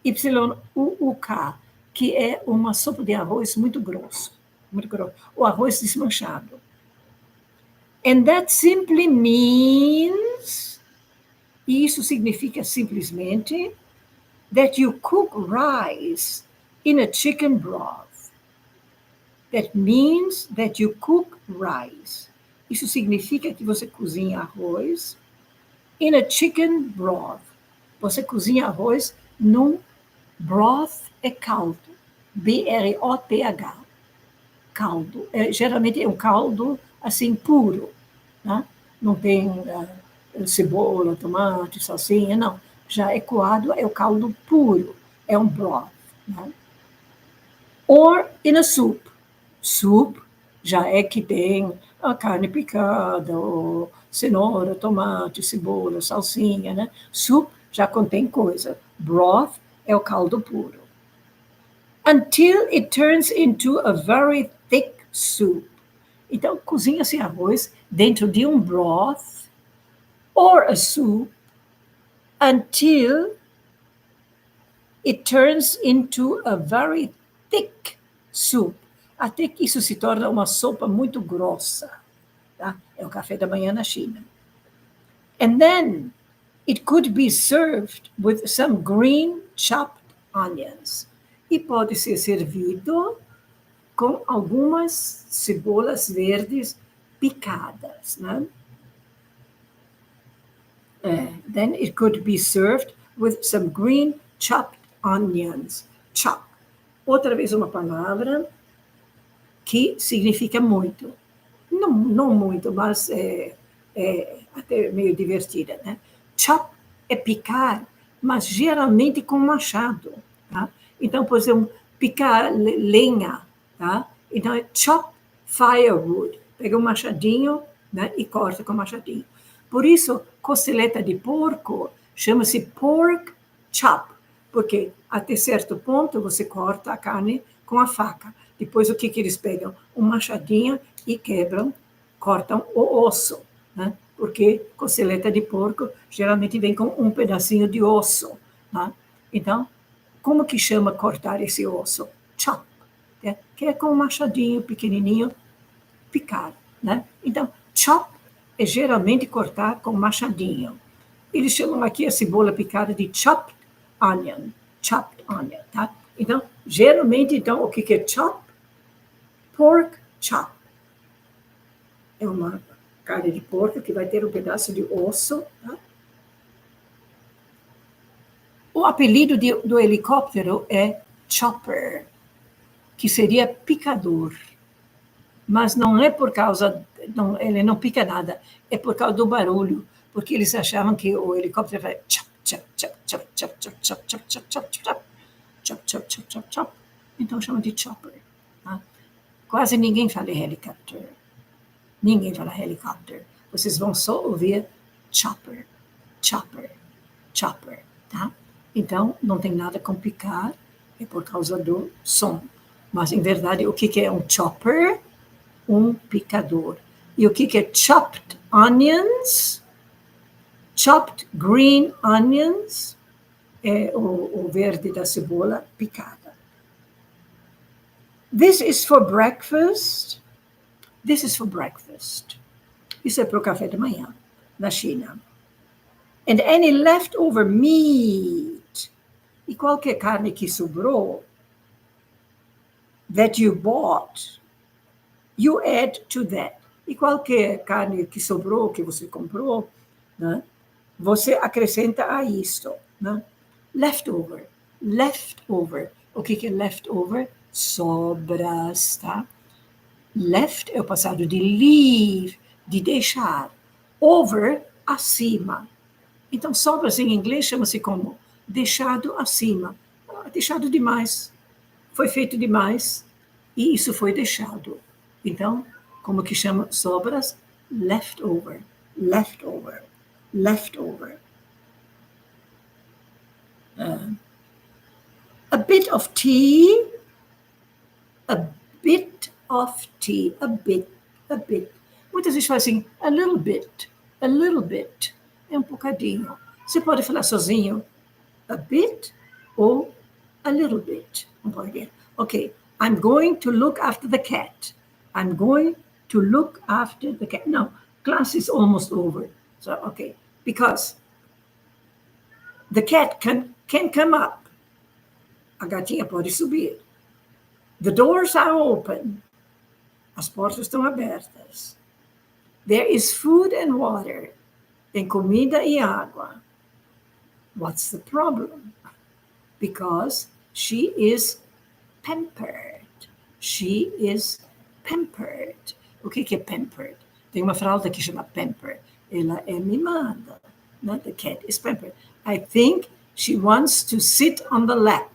Y-U-U-K, que é uma sopa de arroz muito grosso. Muito grosso. O arroz desmanchado. And that simply means, e isso significa simplesmente, that you cook rice in a chicken broth. That means that you cook rice. Isso significa que você cozinha arroz in a chicken broth. Você cozinha arroz num broth, é caldo. B-R-O-T-H. Caldo. Geralmente é um caldo assim puro. né? Não tem cebola, tomate, salsinha, não. Já é coado, é o caldo puro, é um broth. Né? Or in a soup. Soup já é que tem a carne picada, ou cenoura, tomate, cebola, salsinha, né? Soup já contém coisa. Broth é o caldo puro. Until it turns into a very thick soup. Então, cozinha-se arroz dentro de um broth or a soup until it turns into a very thick soup. Até que isso se torna uma sopa muito grossa. Tá? É o café da manhã na China. And then it could be served with some green chopped onions. E pode ser servido com algumas cebolas verdes picadas. Né? Then it could be served with some green chopped onions. Chop. Outra vez uma palavra que significa muito. Não muito, mas é até meio divertida. Né? Chop é picar, mas geralmente com machado. Tá? Então, por exemplo, picar lenha. Tá? Então, é chop firewood. Pega um machadinho, né, e corta com o machadinho. Por isso, costeleta de porco chama-se pork chop, porque até certo ponto você corta a carne com a faca. Depois, o que eles pegam? Um machadinho e quebram, cortam o osso, né? Porque costeleta de porco geralmente vem com um pedacinho de osso. Né? Então, como que chama cortar esse osso? Chop, né? Que é com um machadinho pequenininho, picar. Né? Então, chop é geralmente cortar com machadinho. Eles chamam aqui a cebola picada de chopped onion. Chopped onion, tá? Então, geralmente, então, o que é chop? Pork chop. É uma carne de porco que vai ter um pedaço de osso. Tá? O apelido do helicóptero é chopper, que seria picador. Mas não é por causa, não, ele não pica nada, é por causa do barulho, porque eles achavam que o helicóptero vai chop, chop, chop, chop, chop, chop, chop, chop, chop, chop, chop, chop, chop, chop, chop, chop. Então chama de chopper. Tá? Quase ninguém fala helicóptero. Ninguém fala helicóptero. Vocês vão só ouvir chopper, chopper, chopper, tá? Então, não tem nada com picar, é por causa do som. Mas, em verdade, o que é um chopper? Um picador. E o que é chopped onions? Chopped green onions é o verde da cebola picada. This is for breakfast. This is for breakfast. Isso é para o café da manhã, na China. And any leftover meat, e qualquer carne que sobrou, that you bought, you add to that. E qualquer carne que sobrou, que você comprou, né, você acrescenta a isto. Né? Leftover. Leftover. O que é leftover? Sobras, tá? Left é o passado de leave, de deixar. Over, acima. Então, sobras em inglês chama-se como deixado acima. Deixado demais. Foi feito demais e isso foi deixado. Então, como que chama sobras? Leftover. Leftover. Leftover. A bit of tea. A bit of tea. A bit. A bit. Muitas vezes fala assim, a little bit. A little bit. É um bocadinho. Você pode falar sozinho, a bit ou a little bit. Okay, I'm going to look after the cat. I'm going to look after the cat. No, class is almost over. So, okay, because the cat can come up. A gatinha pode subir. The doors are open. As portas estão abertas. There is food and water. Tem comida e água. What's the problem? Because she is pampered. She is pampered. O que é pampered? Tem uma fralda que chama pamper. Ela é mimada. Né? The cat is pampered. I think she wants to sit on the lap.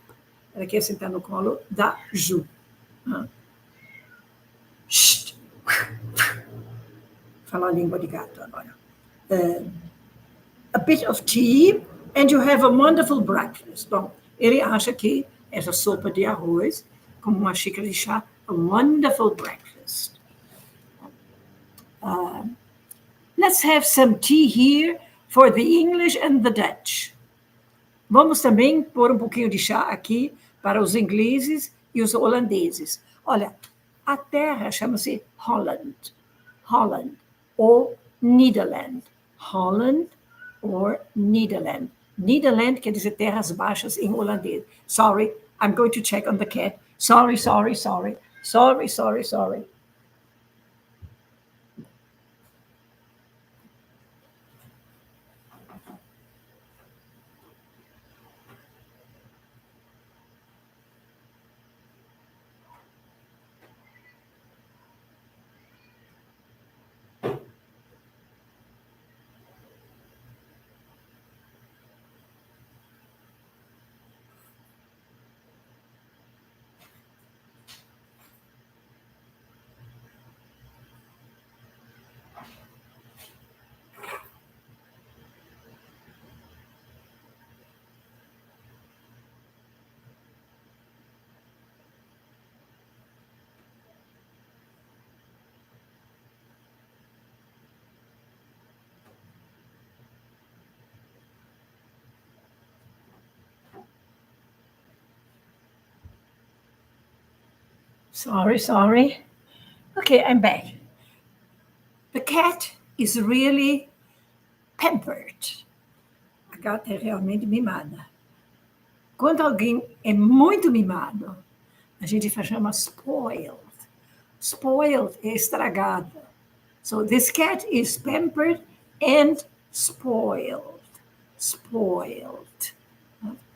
Ela quer sentar no colo da Ju. Fala a língua de gato agora. A bit of tea and you have a wonderful breakfast. Bom, ele acha que essa sopa de arroz, como uma xícara de chá, a wonderful breakfast. Let's have some tea here for the English and the Dutch. Vamos também pôr um pouquinho de chá aqui para os ingleses e os holandeses. Olha, a terra chama-se Holland. Holland ou Nederland. Holland or Nederland. Nederland quer dizer terras baixas em holandês. Sorry, I'm going to check on the cat. Sorry. Sorry. Okay, I'm back. The cat is really pampered. A gata é realmente mimada. Quando alguém é muito mimado, a gente chama spoiled. Spoiled é estragado. So this cat is pampered and spoiled. Spoiled.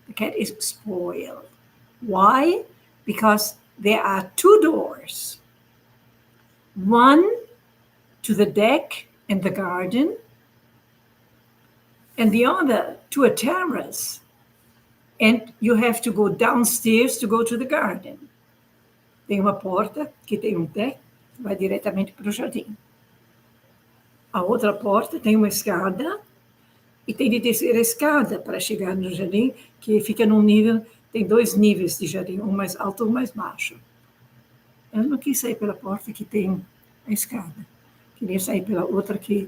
The cat is spoiled. Why? Because there are two doors. One to the deck and the garden, and the other to a terrace. And you have to go downstairs to go to the garden. Tem uma porta que tem um deck, vai diretamente para o jardim. A outra porta tem uma escada, e tem de descer a escada para chegar no jardim, que fica num nível, tem 2 níveis de jardim, um mais alto e um mais baixo. Eu não quis sair pela porta que tem a escada. Queria sair pela outra que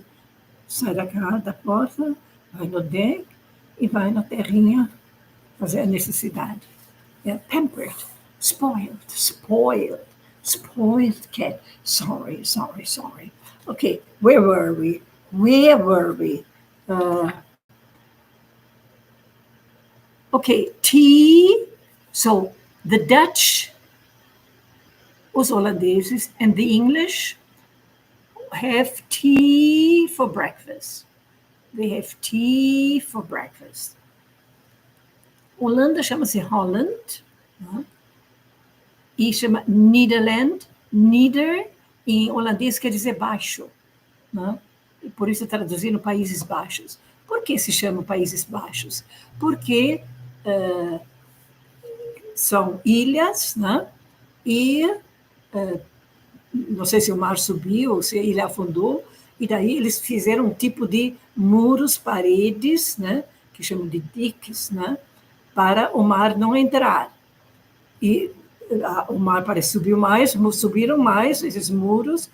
sai da porta, vai no deck e vai na terrinha fazer a necessidade. Yeah, pampered, spoiled cat. Sorry. Okay, where were we? Okay, tea. So the Dutch, os holandeses, and the English have tea for breakfast. They have tea for breakfast. Holanda chama-se Holland, né? E chama Nederland. Neder, em holandês, quer dizer baixo, né? E por isso traduzindo Países Baixos. Por que se chamam Países Baixos? Porque são ilhas, né? E não sei se o mar subiu ou se a ilha afundou, e daí eles fizeram um tipo de muros, paredes, né? Que chamam de diques, né? Para o mar não entrar. E o mar parece subiu mais, subiram mais esses muros.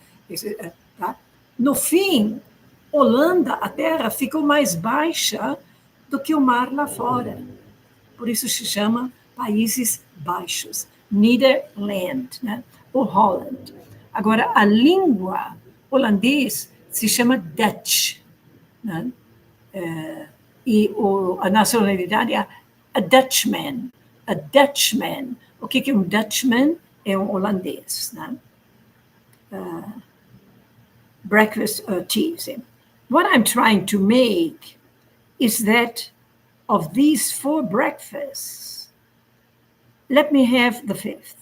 Tá? No fim, Holanda, a terra, ficou mais baixa do que o mar lá fora. Por isso se chama Países Baixos, Nederland, né? Ou Holland. Agora, a língua holandês se chama Dutch, né? E a nacionalidade é a Dutchman. A Dutchman. O que é um Dutchman? É um holandês, né? Breakfast tea. What I'm trying to make is that of these 4 breakfasts, let me have the 5th.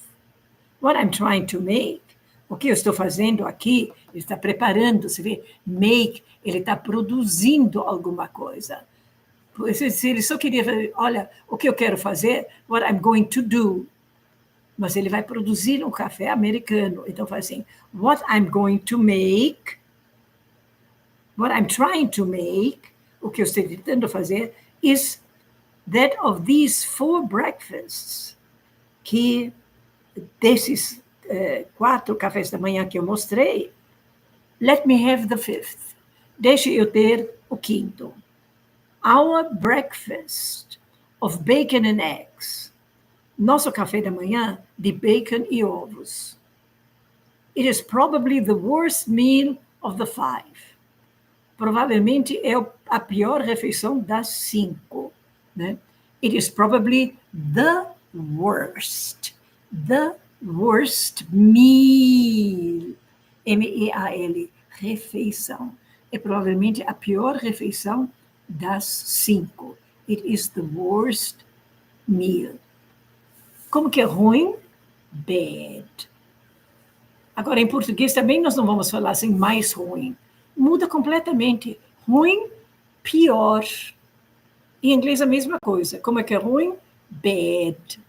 What I'm trying to make, o que eu estou fazendo aqui Ele está preparando, você vê, make, ele está produzindo alguma coisa. Se ele só queria fazer, olha, o que eu quero fazer, what I'm going to do. Mas ele vai produzir um café americano. Então faz assim, what I'm going to make, what I'm trying to make, o que eu estou tentando fazer, is that of these 4 breakfasts, que desses 4 cafés da manhã que eu mostrei, let me have the 5th. Deixe eu ter o 5º. Our breakfast of bacon and eggs. Nosso café da manhã de bacon e ovos. It is probably the worst meal of the 5. Provavelmente é a pior refeição das 5. Né? It is probably the worst meal. M-E-A-L, refeição. É provavelmente a pior refeição das 5. It is the worst meal. Como que é ruim? Bad. Agora, em português também nós não vamos falar assim, mais ruim. Muda completamente. Ruim, pior. Em inglês a mesma coisa. Como é que é ruim? Bad.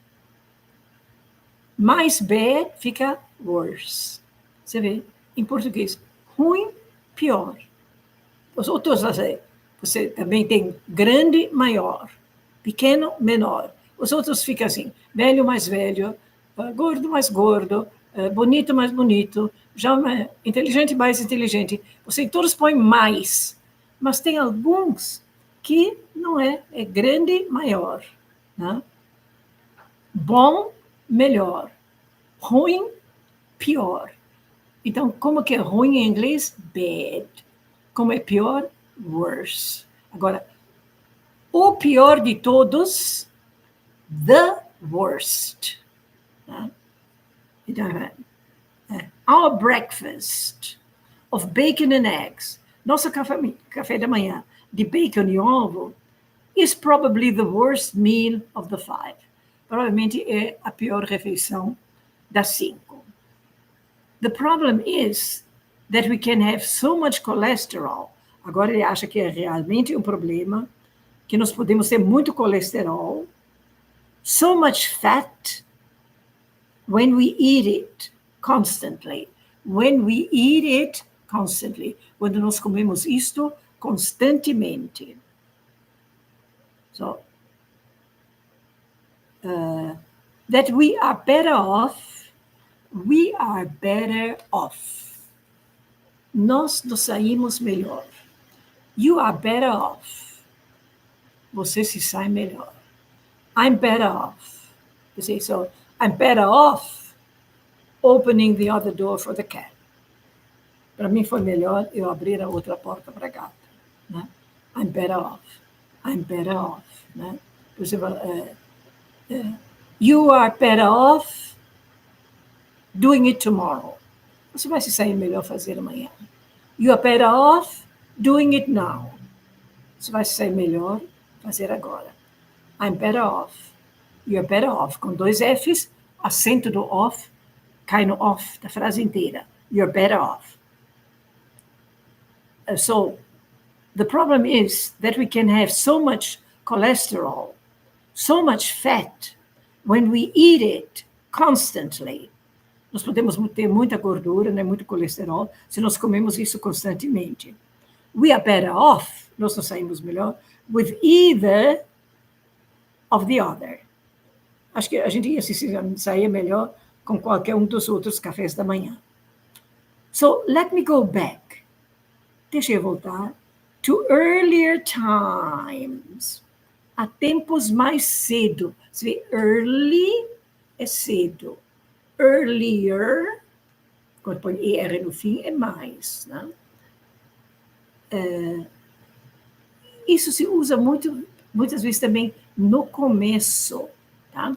Mais bad fica worse. Você vê? Em português, ruim, pior. Os outros, você também tem grande, maior. Pequeno, menor. Os outros ficam assim, velho mais velho, gordo mais gordo, bonito mais bonito, inteligente mais inteligente. Você todos põem mais, mas tem alguns que não é grande, maior. Né? Bom, melhor. Ruim, pior. Então, como que é ruim em inglês? Bad. Como é pior? Worse. Agora, o pior de todos, the worst. Então, our breakfast of bacon and eggs, nosso café da manhã de bacon e ovo, is probably the worst meal of the 5. Provavelmente é a pior refeição das 5. The problem is that we can have so much cholesterol. Agora ele acha que é realmente um problema, que nós podemos ter muito colesterol, so much fat, when we eat it constantly. When we eat it constantly. Quando nós comemos isto constantemente. So, that we are better off. We are better off. Nós nos saímos melhor. You are better off. Você se sai melhor. I'm better off. You see, so I'm better off opening the other door for the cat. Para mim foi melhor eu abrir a outra porta para a gata. Né? I'm better off. I'm better off. Né? Por exemplo, you are better off doing it tomorrow. Você vai se sair melhor fazer amanhã. You are better off doing it now. Você vai se sair melhor fazer agora. I'm better off. You're better off. Com 2 Fs, acento do off cai no off da frase inteira. You're better off. So, the problem is that we can have so much cholesterol, so much fat, when we eat it constantly. Nós podemos ter muita gordura, né, muito colesterol, se nós comemos isso constantemente. We are better off, nós nos saímos melhor, with either of the other. Acho que a gente ia se sair melhor com qualquer um dos outros cafés da manhã. So, let me go back. Deixa eu voltar. To earlier times. A tempos mais cedo. Você vê, early é cedo. Earlier, quando põe ER no fim, é mais. Né? Isso se usa muitas vezes também no começo. Tá?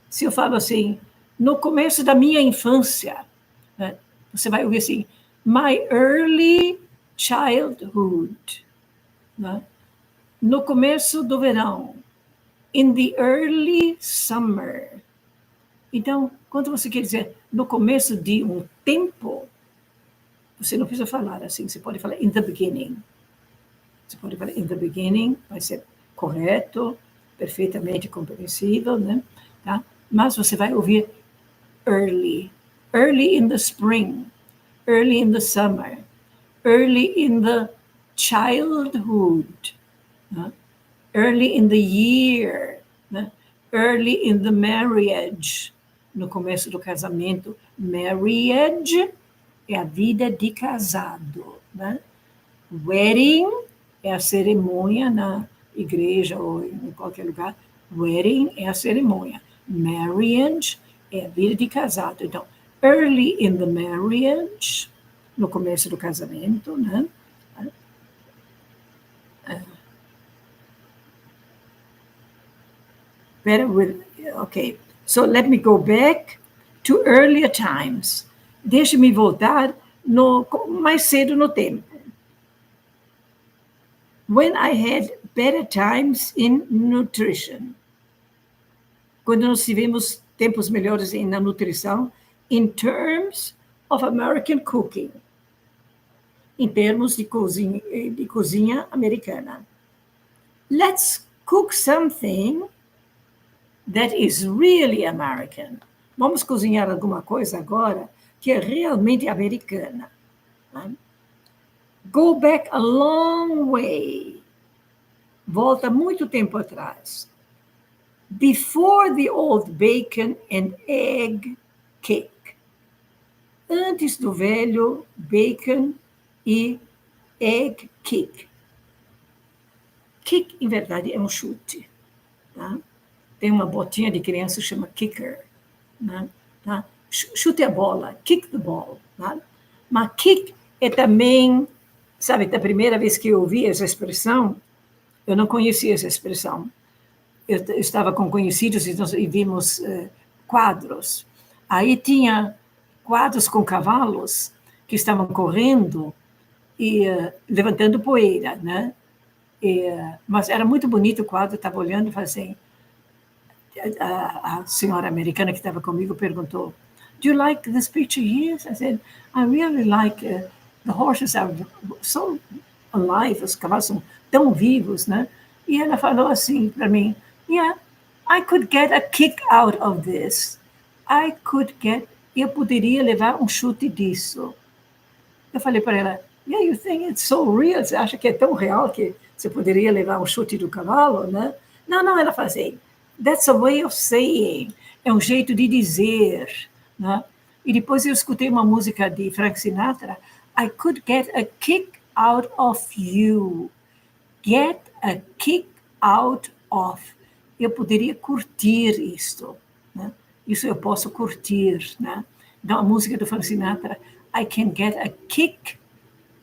Se eu falo assim, no começo da minha infância, né? Você vai ouvir assim, my early childhood. Né? No começo do verão. In the early summer. Então, quando você quer dizer no começo de um tempo, Você não precisa falar assim, você pode falar in the beginning. Você pode falar in the beginning, vai ser correto, perfeitamente compreensível, né? Tá? Mas você vai ouvir early. Early in the spring. Early in the summer. Early in the childhood. Né? Early in the year. Né? Early in the marriage. No começo do casamento. Marriage é a vida de casado. Né? Wedding é a cerimônia na igreja ou em qualquer lugar. Wedding é a cerimônia. Marriage é a vida de casado. Então, early in the marriage, no começo do casamento, né? Okay, so let me go back to earlier times. Deixe-me voltar mais cedo no tempo. When I had better times in nutrition. Quando nós tivemos tempos melhores na nutrição, in terms of American cooking. Em termos de cozinha americana. Let's cook something that is really American. Vamos cozinhar alguma coisa agora que é realmente americana. Né? Go back a long way. Volta muito tempo atrás. Before the old bacon and egg cake. Antes do velho bacon e egg cake. Kick, em verdade, é um chute. Tá? Tem uma botinha de criança que chama kicker. Né? Tá? Chute a bola, kick the ball. Tá? Mas kick é também, sabe, da primeira vez que eu ouvi essa expressão, eu não conhecia essa expressão. Eu estava com conhecidos e vimos quadros. Aí tinha quadros com cavalos que estavam correndo e levantando poeira, né? Mas era muito bonito o quadro, estava olhando e falei assim, a senhora americana que estava comigo perguntou, do you like this picture? Yes. I said, I really like, the horses are so alive, os cavalos são tão vivos, né? E ela falou assim para mim, yeah, I could get a kick out of this. Eu poderia levar um chute disso. Eu falei para ela, yeah, you think it's so real? Você acha que é tão real que você poderia levar um chute do cavalo, né? Não, ela fala assim, that's a way of saying. É um jeito de dizer, né? E depois eu escutei uma música de Frank Sinatra, I could get a kick out of you. Get a kick out of. Eu poderia curtir isto, né? Isso eu posso curtir, né? Então, a música do Frank Sinatra, I can get a kick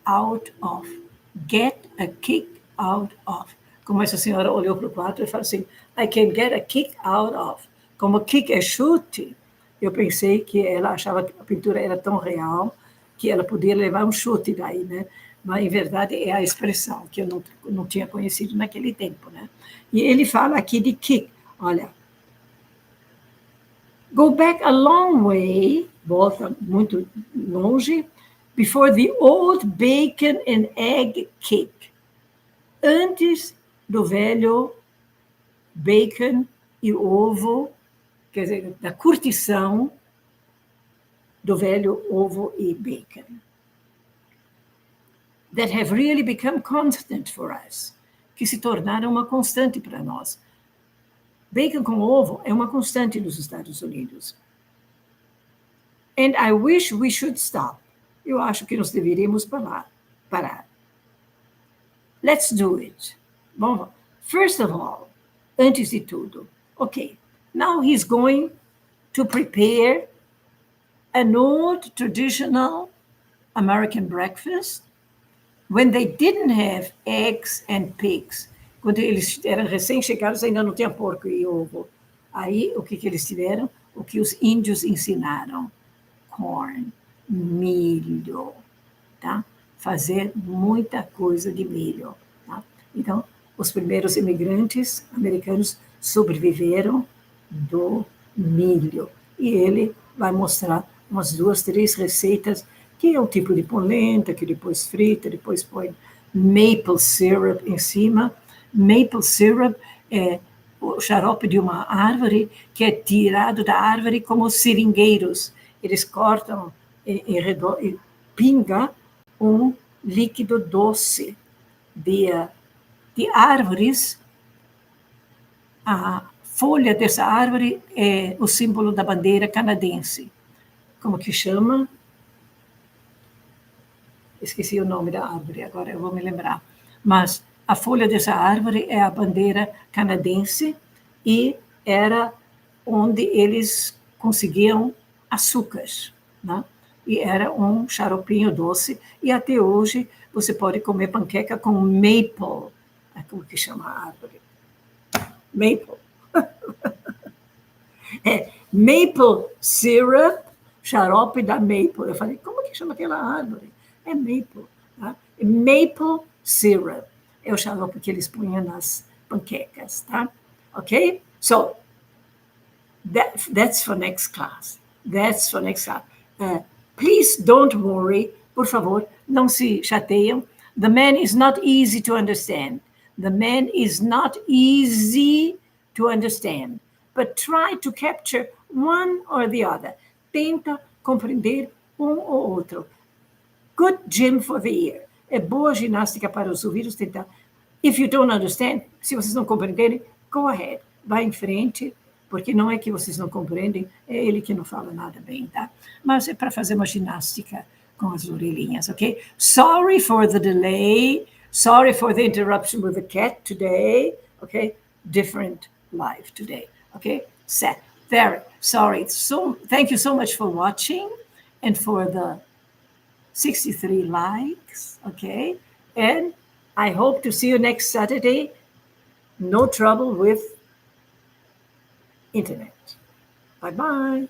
out of. Get a kick out of. Como essa senhora olhou para o quadro e falou assim, I can get a kick out of. Como kick é chute, eu pensei que ela achava que a pintura era tão real que ela podia levar um chute daí, né? Mas, em verdade, é a expressão que eu não tinha conhecido naquele tempo, né? E ele fala aqui de kick. Olha, go back a long way, volta muito longe, before the old bacon and egg cake. Antes do velho bacon e ovo, quer dizer, da curtição do velho ovo e bacon. That have really become constant for us, que se tornaram uma constante para nós. Bacon com ovo é uma constante nos Estados Unidos. And I wish we should stop. Eu acho que nós deveríamos parar. Let's do it. Bom, first of all, antes de tudo, okay, now he's going to prepare an old traditional American breakfast when they didn't have eggs and pigs. Quando eles eram recém-chegados, ainda não tinha porco e ovo. Aí, o que eles tiveram? O que os índios ensinaram. Corn, milho, tá? Fazer muita coisa de milho. Tá? Então, os primeiros imigrantes americanos sobreviveram do milho. E ele vai mostrar umas 2, 3 receitas que é um tipo de polenta, que depois frita, depois põe maple syrup em cima. Maple syrup é o xarope de uma árvore que é tirado da árvore como seringueiros. Eles cortam em redor e pinga um líquido doce de árvores. A folha dessa árvore é o símbolo da bandeira canadense. Como que chama? Esqueci o nome da árvore, agora eu vou me lembrar. Mas a folha dessa árvore é a bandeira canadense e era onde eles conseguiam açúcar, né? E era um xaropinho doce, e até hoje você pode comer panqueca com maple. Como que chama a árvore? Maple. É maple syrup, xarope da maple. Eu falei, como que chama aquela árvore? É maple. Tá? Maple syrup. É o xarope que eles punham nas panquecas, tá? Ok? So, that's for next class. That's for next class. Please don't worry. Por favor, não se chateiam. The man is not easy to understand. The man is not easy to understand. But try to capture one or the other. Tenta compreender um ou outro. Good gym for the ear. É boa ginástica para os ouvidos tentar. If you don't understand, se vocês não compreenderem, go ahead. Vá em frente, porque não é que vocês não compreendem, é ele que não fala nada bem, tá? Mas é para fazer uma ginástica com as orelhinhas, ok? Sorry for the delay. Sorry for the interruption with the cat today, ok? Different life today, ok? Sad. Very sorry. So, thank you so much for watching and for the 63 likes, okay? And I hope to see you next Saturday. No trouble with internet. Bye-bye.